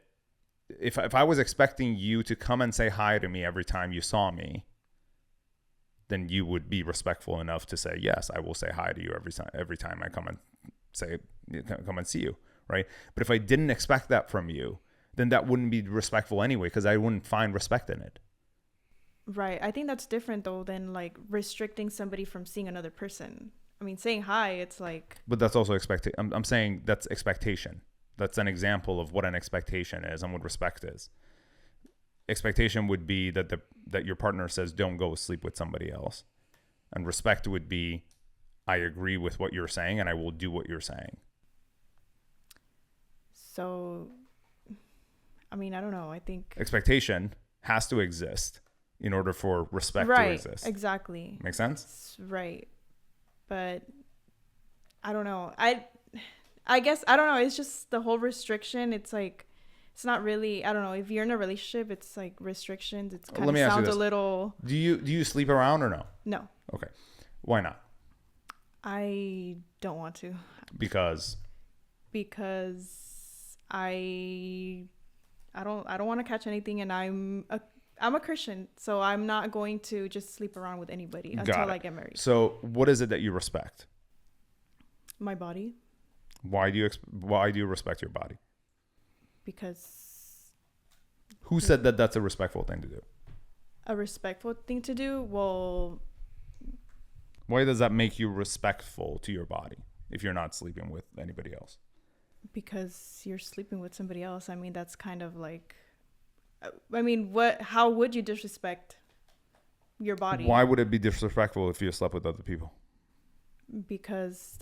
if I was expecting you to come and say hi to me every time you saw me, then you would be respectful enough to say, yes, I will say hi to you every time I come and see you, right? But if I didn't expect that from you, then that wouldn't be respectful anyway, because I wouldn't find respect in it. Right. I think that's different though than like restricting somebody from seeing another person. I mean, saying hi, it's like. But that's also I'm saying that's expectation. That's an example of what an expectation is and what respect is. Expectation would be that your partner says, don't go sleep with somebody else. And respect would be, I agree with what you're saying and I will do what you're saying. So, I mean, I don't know. I think expectation has to exist in order for respect to exist. Exactly. Make sense? Right. But I don't know. I guess, I don't know. It's just the whole restriction. It's like, it's not really, I don't know. If you're in a relationship, it's like restrictions. It's kind of sounds a little. Do you sleep around or no? No. Okay. Why not? I don't want to. Because I don't want to catch anything, and I'm a Christian, so I'm not going to just sleep around with anybody until I get married. So what is it that you respect? My body. Why do you respect your body? Because. Who said that that's a respectful thing to do? A respectful thing to do? Well. Why does that make you respectful to your body if you're not sleeping with anybody else? Because you're sleeping with somebody else. I mean, that's kind of like. I mean, how would you disrespect your body? Why would it be disrespectful if you slept with other people? Because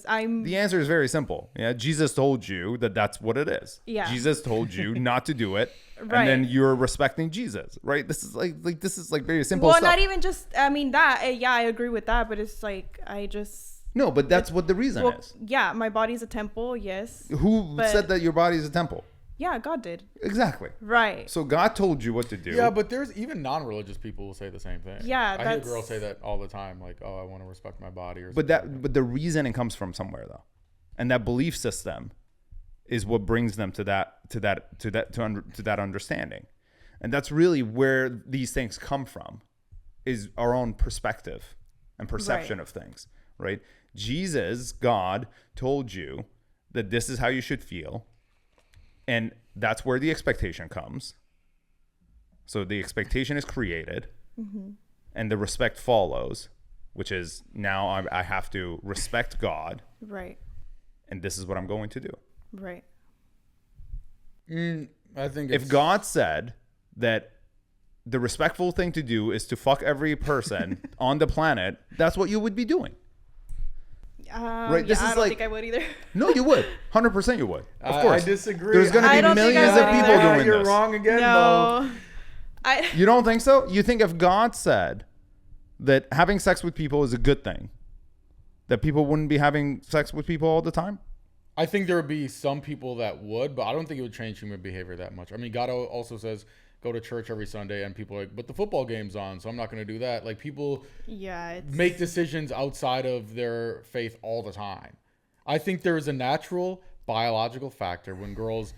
I'm. The answer is very simple. Yeah, Jesus told you that that's what it is. Yeah. Jesus told you not to do it, Right. and then you're respecting Jesus, right? This is like very simple. Well, stuff. not even just. I mean that. Yeah, I agree with that, but it's like I just. No, but that's what the reason is. Yeah, my body's a temple. Yes. Who said that your body is a temple? Yeah, God did. Exactly. Right. So God told you what to do. Yeah, but there's even non-religious people who say the same thing. Yeah, I hear girls say that all the time, like, "Oh, I want to respect my body," or. But the reasoning comes from somewhere though, and that belief system is what brings them to that understanding, and that's really where these things come from, is our own perspective and perception of things, right? Jesus, God, told you that this is how you should feel. And that's where the expectation comes. So the expectation is created, and the respect follows, which is now I have to respect God. Right. And this is what I'm going to do. Right. I think if God said that the respectful thing to do is to fuck every person on the planet, that's what you would be doing. Right? This is I don't think I would either. No, you would. 100% you would. Of course. I disagree. There's going to be millions of people doing this. You're wrong again, No. You don't think so? You think if God said that having sex with people is a good thing, that people wouldn't be having sex with people all the time? I think there would be some people that would, but I don't think it would change human behavior that much. I mean, God also says go to church every Sunday, and people are like, but the football game's on, so I'm not going to do that. Like, people make decisions outside of their faith all the time. I think there is a natural biological factor when girls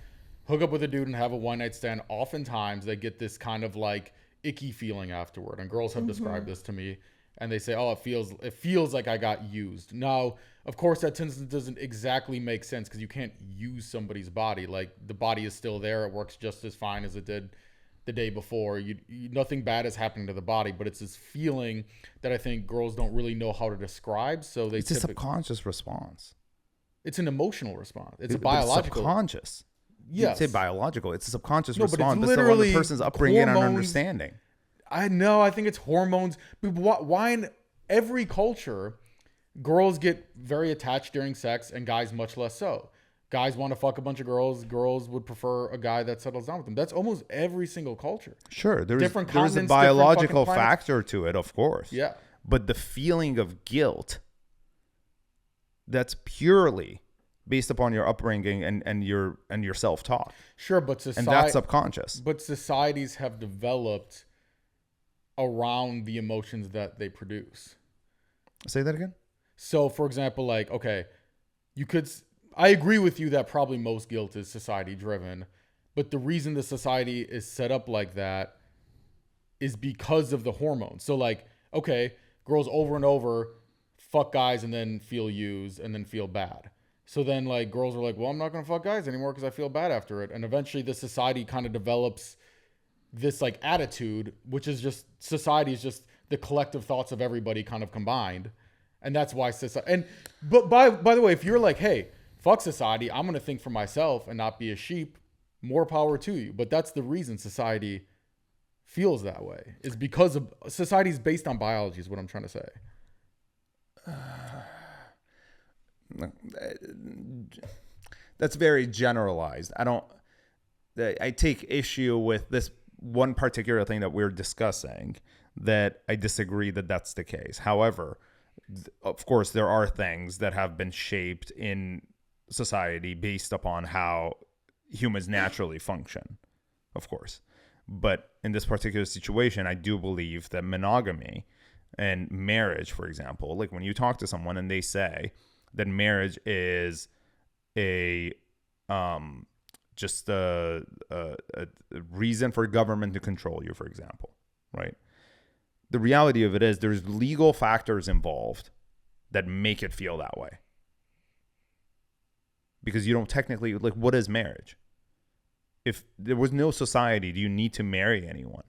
hook up with a dude and have a one-night stand. Oftentimes, they get this kind of like icky feeling afterward, and girls have described this to me, and they say, oh, it feels like I got used. Now, of course, that doesn't exactly make sense because you can't use somebody's body. Like, the body is still there. It works just as fine as it did the day before. Nothing bad is happening to the body, but it's this feeling that I think girls don't really know how to describe. So it's a subconscious response. It's an emotional response. It's a biological. Subconscious. Yes. You say biological. It's a subconscious response. response. But it's literally the person's upbringing and understanding. I know. I think it's hormones. But why in every culture, girls get very attached during sex and guys much less so. Guys want to fuck a bunch of girls. Girls would prefer a guy that settles down with them. That's almost every single culture. Sure. There's a biological factor to it, of course. Yeah. But the feeling of guilt, that's purely based upon your upbringing and your self-talk. Sure, but and that's subconscious. But societies have developed around the emotions that they produce. Say that again? So, for example, like, okay, I agree with you that probably most guilt is society-driven, but the reason the society is set up like that is because of the hormones. So, like, okay, girls over and over fuck guys and then feel used and then feel bad. So then, like, girls are like, well, I'm not going to fuck guys anymore because I feel bad after it. And eventually the society kind of develops this, like, attitude, which is just, society is just the collective thoughts of everybody kind of combined. And that's why society... But by the way, if you're like, hey, fuck society, I'm going to think for myself and not be a sheep, more power to you. But that's the reason society feels that way. Is because of... Society's based on biology is what I'm trying to say. That's very generalized. I take issue with this one particular thing that we're discussing, that I disagree that that's the case. However, of course, there are things that have been shaped in society based upon how humans naturally function, of course. But in this particular situation, I do believe that monogamy and marriage, for example, like when you talk to someone and they say that marriage is just a reason for government to control you, for example, right? The reality of it is there's legal factors involved that make it feel that way. Because you don't technically, like, what is marriage? If there was no society, do you need to marry anyone?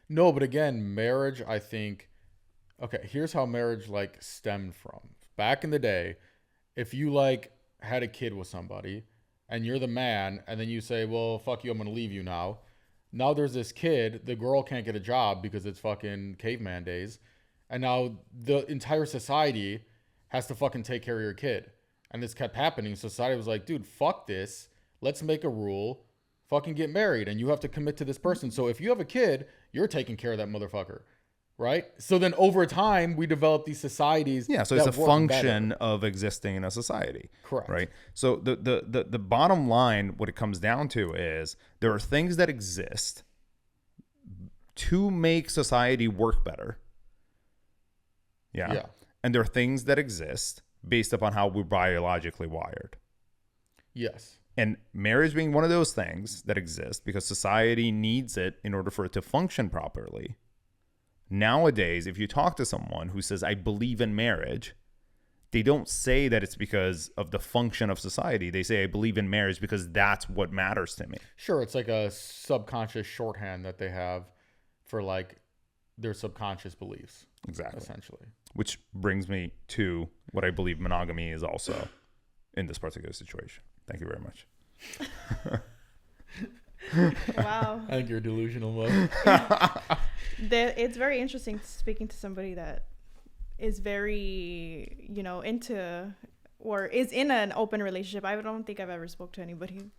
No, but again, marriage, I think, okay, here's how marriage, like, stemmed from. Back in the day, if you, like, had a kid with somebody and you're the man and then you say, well, fuck you, I'm going to leave you now. Now there's this kid, the girl can't get a job because it's fucking caveman days. And now the entire society has to fucking take care of your kid. And this kept happening. Society was like, dude, fuck this. Let's make a rule. Fucking get married. And you have to commit to this person. So if you have a kid, you're taking care of that motherfucker. Right? So then over time, we develop these societies. Yeah, so it's a function of existing in a society. Correct. Right? So the bottom line, what it comes down to is there are things that exist to make society work better. Yeah. And there are things that exist based upon how we're biologically wired. Yes. And marriage being one of those things that exist because society needs it in order for it to function properly. Nowadays, if you talk to someone who says, I believe in marriage, they don't say that it's because of the function of society. They say, I believe in marriage because that's what matters to me. Sure. It's like a subconscious shorthand that they have for, like, their subconscious beliefs. Exactly. Essentially. Which brings me to what I believe monogamy is also in this particular situation. Thank you very much. Wow. I think you're delusional, Mo. It's very interesting speaking to somebody that is very, into or is in an open relationship. I don't think I've ever spoke to anybody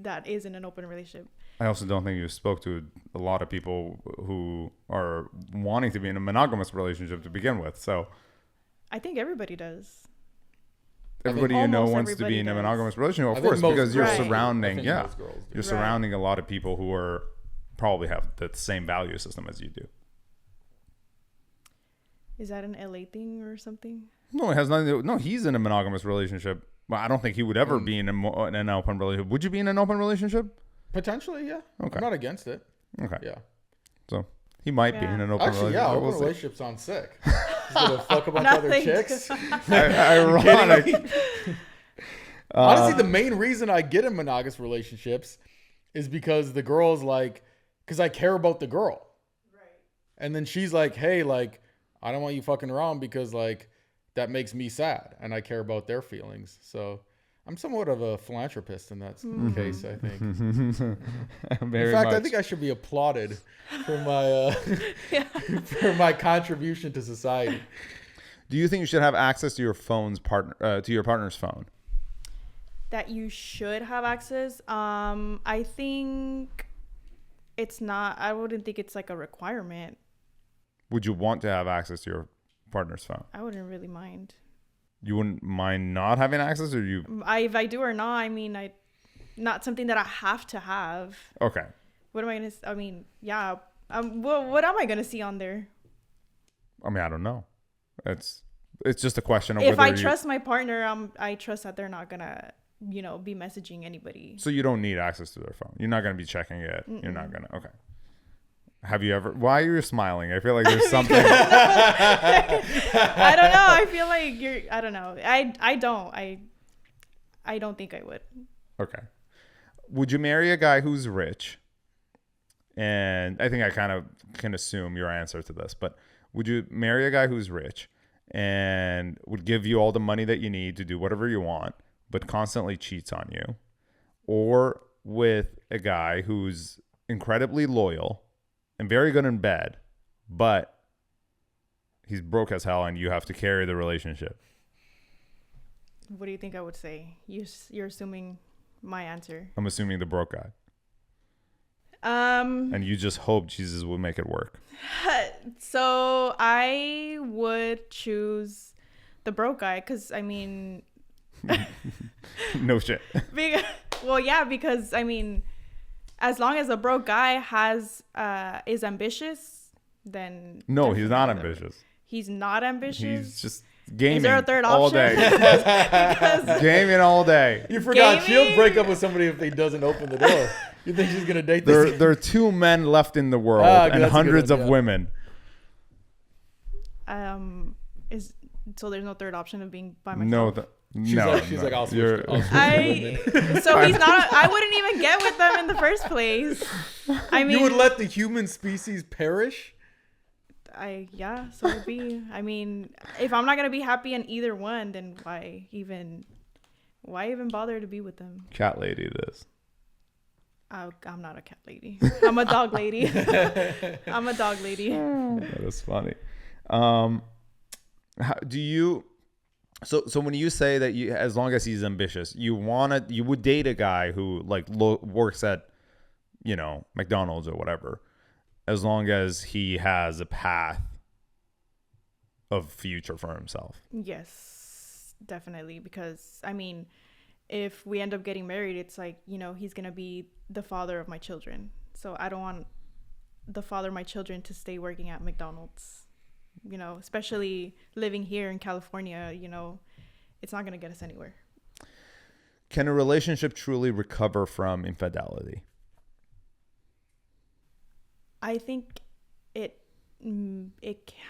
that is in an open relationship. I also don't think you spoke to a lot of people who are wanting to be in a monogamous relationship to begin with. So I think everybody does. everybody you know almost wants to be everybody in a does. monogamous relationship, I of think course, most because you're girls do. surrounding, I think most girls do. you're Right. surrounding a lot of people who are probably have the same value system as you do. Is that an LA thing or something? No, it has nothing to do. No, he's in a monogamous relationship. Well, I don't think he would ever Mm. be in an open relationship. Would you be in an open relationship? Potentially, yeah. Okay. I'm not against it. Okay. Yeah. So he might be Yeah. in an open Actually, relationship. yeah, open We'll see. relationship sounds sick. Just gonna fuck a bunch of other Nothing. chicks. Ironic. Honestly, the main reason I get in monogamous relationships is because the girl's like, because I care about the girl. Right. And then she's like, hey, like, I don't want you fucking around because, like, that makes me sad and I care about their feelings. So I'm somewhat of a philanthropist in that case, I think. Very In fact, much. I think I should be applauded for my for my contribution to society. Do you think you should have access to your phone's partner to your partner's phone? That you should have access. I think it's not. I wouldn't think it's like a requirement. Would you want to have access to your partner's phone? I wouldn't really mind. You wouldn't mind not having access, or you? If I do or not, I mean, not something that I have to have. Okay. What am I gonna? I mean, yeah. What am I gonna see on there? I mean, I don't know. It's just a question of If whether I trust my partner, I trust that they're not gonna, be messaging anybody. So you don't need access to their phone. You're not going to be checking it. Mm-mm. You're not going to. Okay. Have you ever? Why are you smiling? I feel like there's something. I don't know. I feel like you're. I don't know. I don't. I don't think I would. Okay. Would you marry a guy who's rich? And I think I kind of can assume your answer to this, but would you marry a guy who's rich and would give you all the money that you need to do whatever you want, but constantly cheats on you? Or with a guy who's incredibly loyal and very good in bed, but he's broke as hell and you have to carry the relationship? What do you think I would say? You're assuming my answer. I'm assuming the broke guy. And you just hope Jesus will make it work. So I would choose the broke guy because, I mean... No shit. Because, I mean, as long as a broke guy is ambitious, then... No, he's not ambitious. He's not ambitious? He's just gaming. Is there a third all option? day. Gaming all day. You forgot Gaming? she'll break up with somebody if he doesn't open the door. You think she's gonna date this? There are 2 men left in the world and hundreds of women. So there's no third option of being by myself? She's like, I'll switch. So he's not. I wouldn't even get with them in the first place. I mean, you would let the human species perish? So it'd be. I mean, if I'm not gonna be happy in either one, then why even bother to be with them? Cat lady it is. I'm not a cat lady. I'm a dog lady. I'm a dog lady. That is funny. How do you? So when you say that as long as he's ambitious, you would date a guy who like works at, McDonald's or whatever, as long as he has a path of future for himself. Yes, definitely. Because I mean, if we end up getting married, it's like, he's going to be the father of my children. So I don't want the father of my children to stay working at McDonald's, especially living here in California, it's not going to get us anywhere. Can a relationship truly recover from infidelity? I think it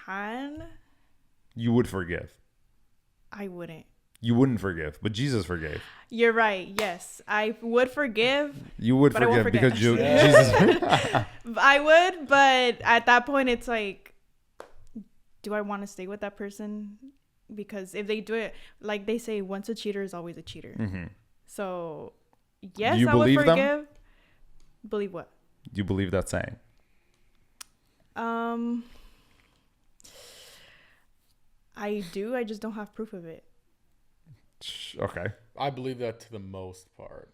can. You would forgive. I wouldn't. You wouldn't forgive, but Jesus forgave. You're right. Yes, I would forgive. You would but I won't forgive because forget. Jesus. I would, but at that point, it's like, do I want to stay with that person? Because if they do it, like they say, once a cheater is always a cheater. Mm-hmm. So, yes, you I would forgive. Them? Believe what? Do you believe that saying? I do. I just don't have proof of it. Okay. I believe that to the most part.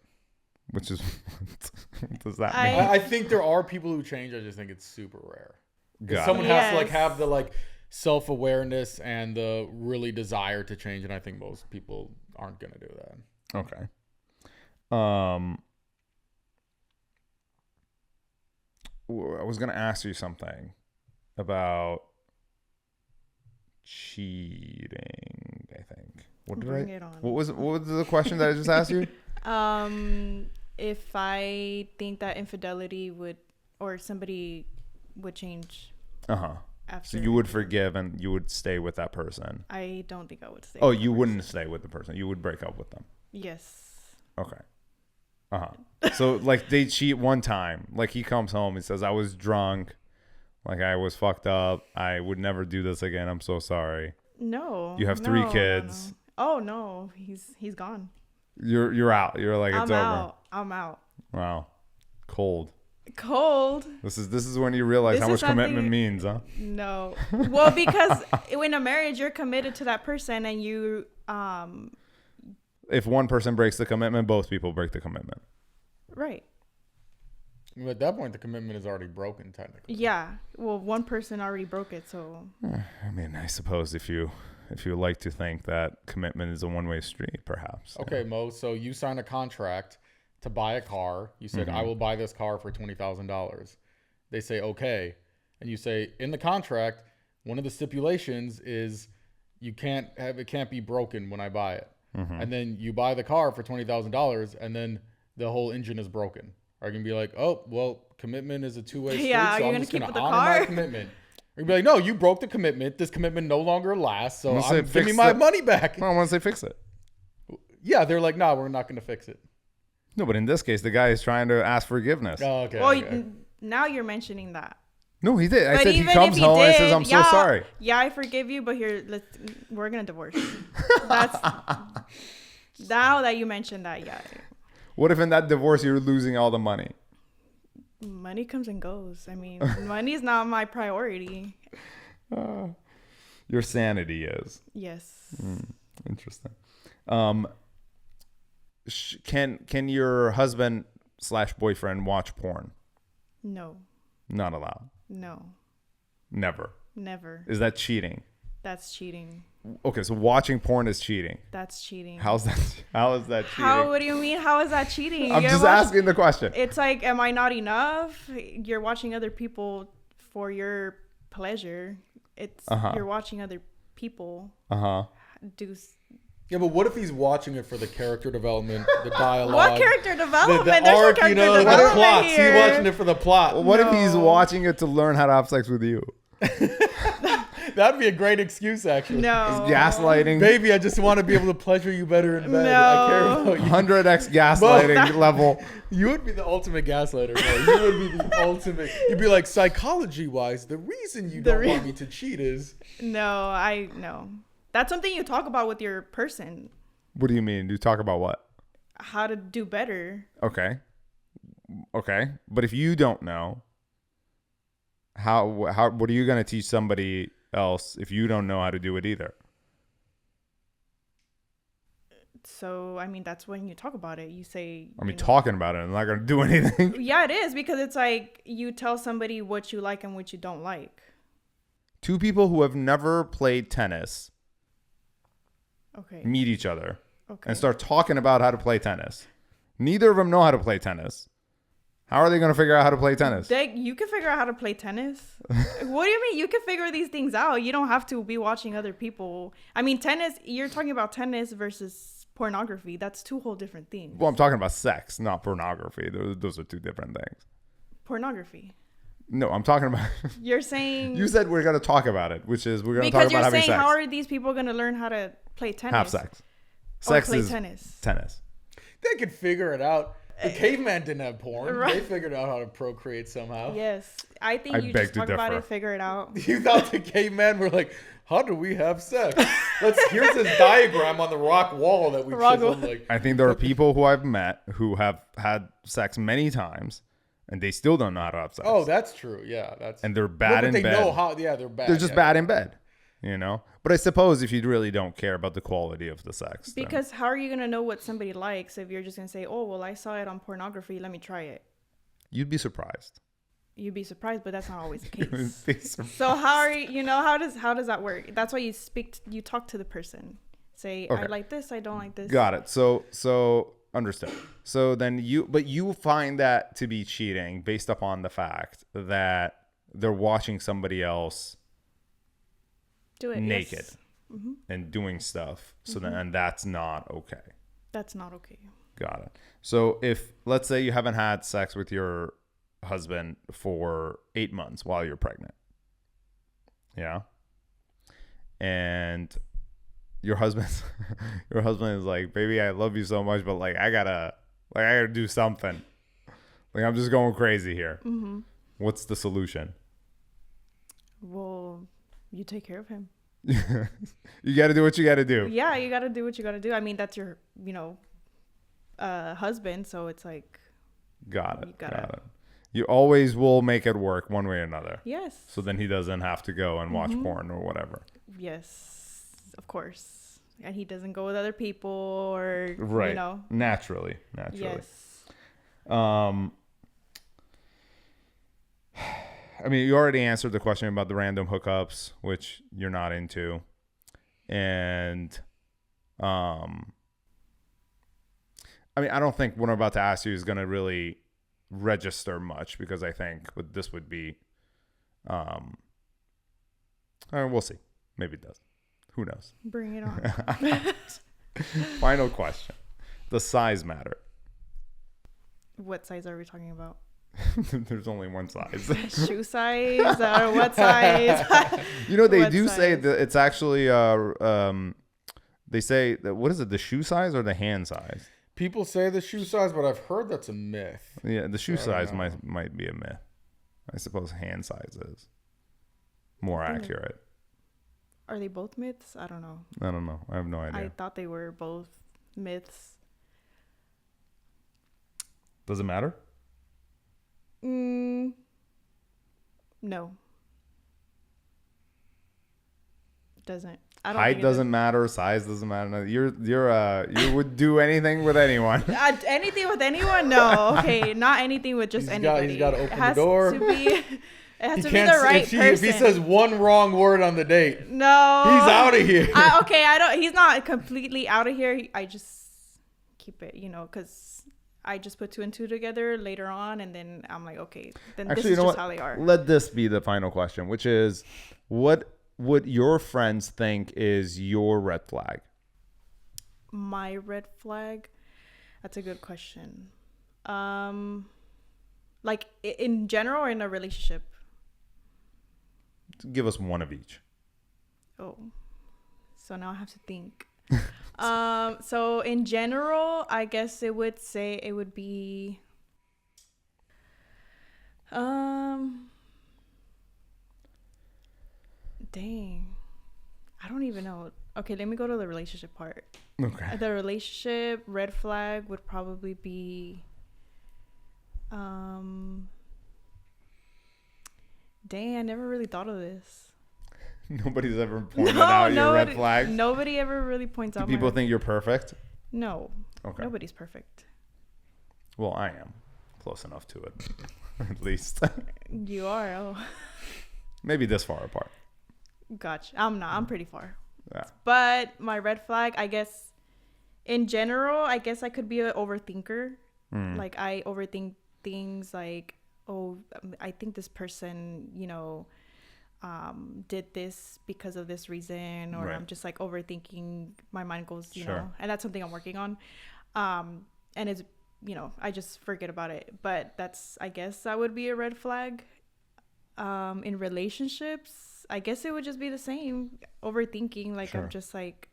Which is, what does that I- mean? I think there are people who change. I just think it's super rare. Got Someone it. has to like Yes. have the like self-awareness and the really desire to change, and I think most people aren't gonna do that. Okay. I was gonna ask you something about cheating. I think. What did Bring I? it on. What was the question that I just asked you? If I think that infidelity would, or somebody would change after. So you would forgive and you would stay with that person. I don't think I would stay. Oh, with the you person. wouldn't stay with the person. You would break up with them. Yes. Okay. So like they cheat one time. Like he comes home and says, I was drunk. Like I was fucked up. I would never do this again. I'm so sorry. No. You have 3 kids. No. Oh no, he's gone. You're out. You're like, it's over. I'm out. Wow. Cold. This is when you realize This how is much commitment something- means, huh? No. Well, because in a marriage, you're committed to that person, and you If one person breaks the commitment, both people break the commitment. right. At that point, the commitment is already broken, technically. Yeah. Well, one person already broke it, so I mean, I suppose if you like to think that commitment is a one-way street, perhaps. Okay, Mo. So you signed a contract to buy a car. You said, I will buy this car for $20,000. They say, okay. And you say, in the contract, one of the stipulations is it can't be broken when I buy it. And then you buy the car for $20,000 and then the whole engine is broken. Are you going to be like, oh, well, commitment is a two-way street, Yeah, so you're I'm gonna just keep going with to the honor my car? commitment? Or you'd be like, no, you broke the commitment. This commitment no longer lasts, so Unless they give me fix my it. money back. Well, once they fix it. Yeah, they're like, no, we're not going to fix it. No, but in this case, the guy is trying to ask forgiveness. Oh, okay. well, okay. now you're mentioning that. No, he did. I But said he even comes if home and did, says, I'm so sorry. Yeah, I forgive you, but we're gonna divorce. That's now that you mentioned that. Yeah, What if in that divorce you're losing all the money? money comes and goes. I mean, money is not my priority. Your sanity is. Yes. Interesting. Can your husband / boyfriend watch porn? No. Not allowed. No. Never. Never. Is that cheating? That's cheating. Okay, so watching porn is cheating. That's cheating. How is that cheating? What do you mean? How is that cheating? I'm You're just watching- asking the question. It's like, am I not enough? You're watching other people for your pleasure. It's you're watching other people do. Yeah, but what if he's watching it for the character development, the dialogue? What character development? The There's no arc, character the development plots. here. He's watching it for the plot. What if he's No. watching it to learn how to have sex with you? That'd be a great excuse, actually. No. Gaslighting. Baby, I just want to be able to pleasure you better in bed. No. I care about you. 100x gaslighting level. You would be the ultimate gaslighter, bro. You would be the ultimate. You'd be like, psychology-wise, the reason you don't want me to cheat is... No. That's something you talk about with your person. What do you mean? You talk about what? How to do better. Okay. But if you don't know, how what are you going to teach somebody else if you don't know how to do it either? So, I mean, that's when you talk about it. You say... I mean, talking about it, I'm not going to do anything. Yeah, it is, because it's like you tell somebody what you like and what you don't like. Two people who have never played tennis Okay. meet each other Okay. and start talking about how to play tennis. Neither of them know how to play tennis. How are they going to figure out how to play tennis? You can figure out how to play tennis. What do you mean? You can figure these things out. You don't have to be watching other people. I mean, tennis, you're talking about tennis versus pornography. That's two whole different things. Well, I'm talking about sex, not pornography. Those are two different things. Pornography. No, I'm talking about... You're saying... You said we're going to talk about it, which is we're going to talk Because about you're having saying, sex. how are these people going to learn how to play tennis? Have sex. Or Sex play is tennis. tennis. They could figure it out. The caveman didn't have porn. Right. They figured out how to procreate somehow. Yes. I think I you beg just to talk about differ. it, figure it out. You thought the caveman were like, how do we have sex? Here's this diagram on the rock wall that we chiseled. Like, I think there are people who I've met who have had sex many times and they still don't know how to have sex. oh, that's true. Yeah, that's. And they're bad but in they bed. know how. Yeah, they're bad. They're just yeah. bad in bed. But I suppose if you really don't care about the quality of the sex, because how are you going to know what somebody likes if you're just going to say, oh, well, I saw it on pornography, let me try it? You'd be surprised. You'd be surprised, but that's not always the case. So how are you, how does that work? That's why you talk to the person. Say, okay, I like this, I don't like this. Got it. So understood. So then you find that to be cheating based upon the fact that they're watching somebody else do it naked, yes. Mm-hmm. and doing stuff. So then, and that's not okay. That's not okay. Got it. So if, let's say you haven't had sex with your husband for 8 months while you're pregnant. Yeah. And your husband is like, baby, I love you so much, but like, I gotta do something. Like, I'm just going crazy here. Mm-hmm. What's the solution? Well, you take care of him. You got to do what you got to do. Yeah, you got to do what you got to do. I mean, that's your, husband. So it's like. Got it. You always will make it work one way or another. Yes. So then he doesn't have to go and watch porn or whatever. Yes, of course. And he doesn't go with other people or, right. Naturally. Yes. I mean, you already answered the question about the random hookups, which you're not into. And, I mean, I don't think what I'm about to ask you is going to really register much, because I think this would be, we'll see. Maybe it does. Who knows? Bring it on. Final question. Does size matter? What size are we talking about? There's only one size. Shoe size or what size? They do say that it's actually they say that, what is it, the shoe size or the hand size? People say the shoe size, but I've heard that's a myth. Yeah, the shoe size might be a myth. I suppose hand size is more accurate. Are they both myths? I don't know. I have no idea. I thought they were both myths. Does it matter? No. Doesn't. I don't. Height doesn't matter. Size doesn't matter. You would do anything with anyone. Anything with anyone? No. Okay, not anything with just anybody. He's got to open the door. It has to be the right person. If he says one wrong word on the date, no, he's out of here. He's not completely out of here. I just keep it, because I just put 2 and 2 together later on, and then I'm like, okay, then actually, this is just how they are. Let this be the final question, which is, what would your friends think is your red flag? My red flag? That's a good question. Like in general or in a relationship? Give us one of each. Oh, so now I have to think. So in general, I guess it would be dang, I don't even know. Okay, let me go to the relationship part. Okay. The relationship red flag would probably be dang, I never really thought of this. Nobody's ever pointed out your red flag? Nobody ever really points out. Do people think you're perfect? No. Okay. Nobody's perfect. Well, I am. Close enough to it. At least. You are. Oh. Maybe this far apart. Gotcha. I'm not. I'm pretty far. Yeah. But my red flag, I guess, in general, I guess I could be an overthinker. Like, I overthink things like, oh, I think this person, did this because of this reason, or right. I'm just like overthinking. My mind goes, you know, and that's something I'm working on. And it's, I just forget about it. But I guess that would be a red flag. In relationships, I guess it would just be the same. Overthinking, like I'm just like,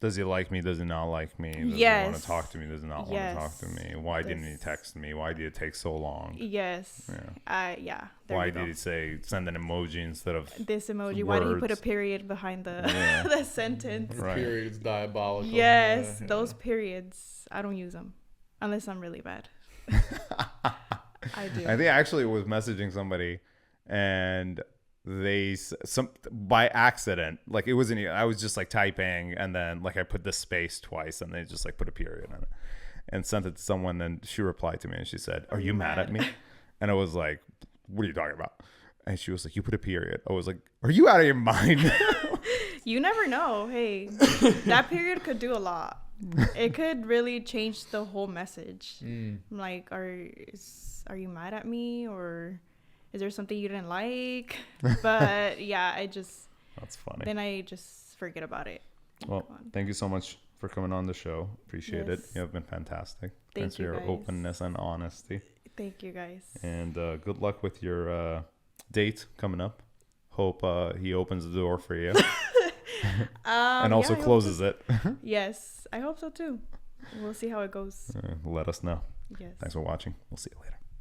does he like me? Does he not like me? Does he want to talk to me? Does he not want to talk to me? Why didn't he text me? Why did it take so long? Yes. Yeah. Why did he send an emoji instead of this emoji? Why did he put a period behind the the sentence? Right. Period is diabolical. Yes, those periods. I don't use them unless I'm really bad. I do. I think I actually was messaging somebody, and by accident, like it wasn't, I was just like typing and then like I put the space twice and they just like put a period in it and sent it to someone. And she replied to me and she said, "Are you mad at me?" And I was like, "What are you talking about?" And she was like, "You put a period." I was like, "Are you out of your mind?" You never know. Hey, that period could do a lot. It could really change the whole message. Like, are you mad at me, or is there something you didn't like? But yeah, that's funny. Then I just forget about it. Well, thank you so much for coming on the show. Appreciate it. You have been fantastic. Thanks for your openness and honesty. Thank you, guys. And good luck with your date coming up. Hope he opens the door for you. And also closes it. Yes, I hope so too. We'll see how it goes. Let us know. Yes. Thanks for watching. We'll see you later.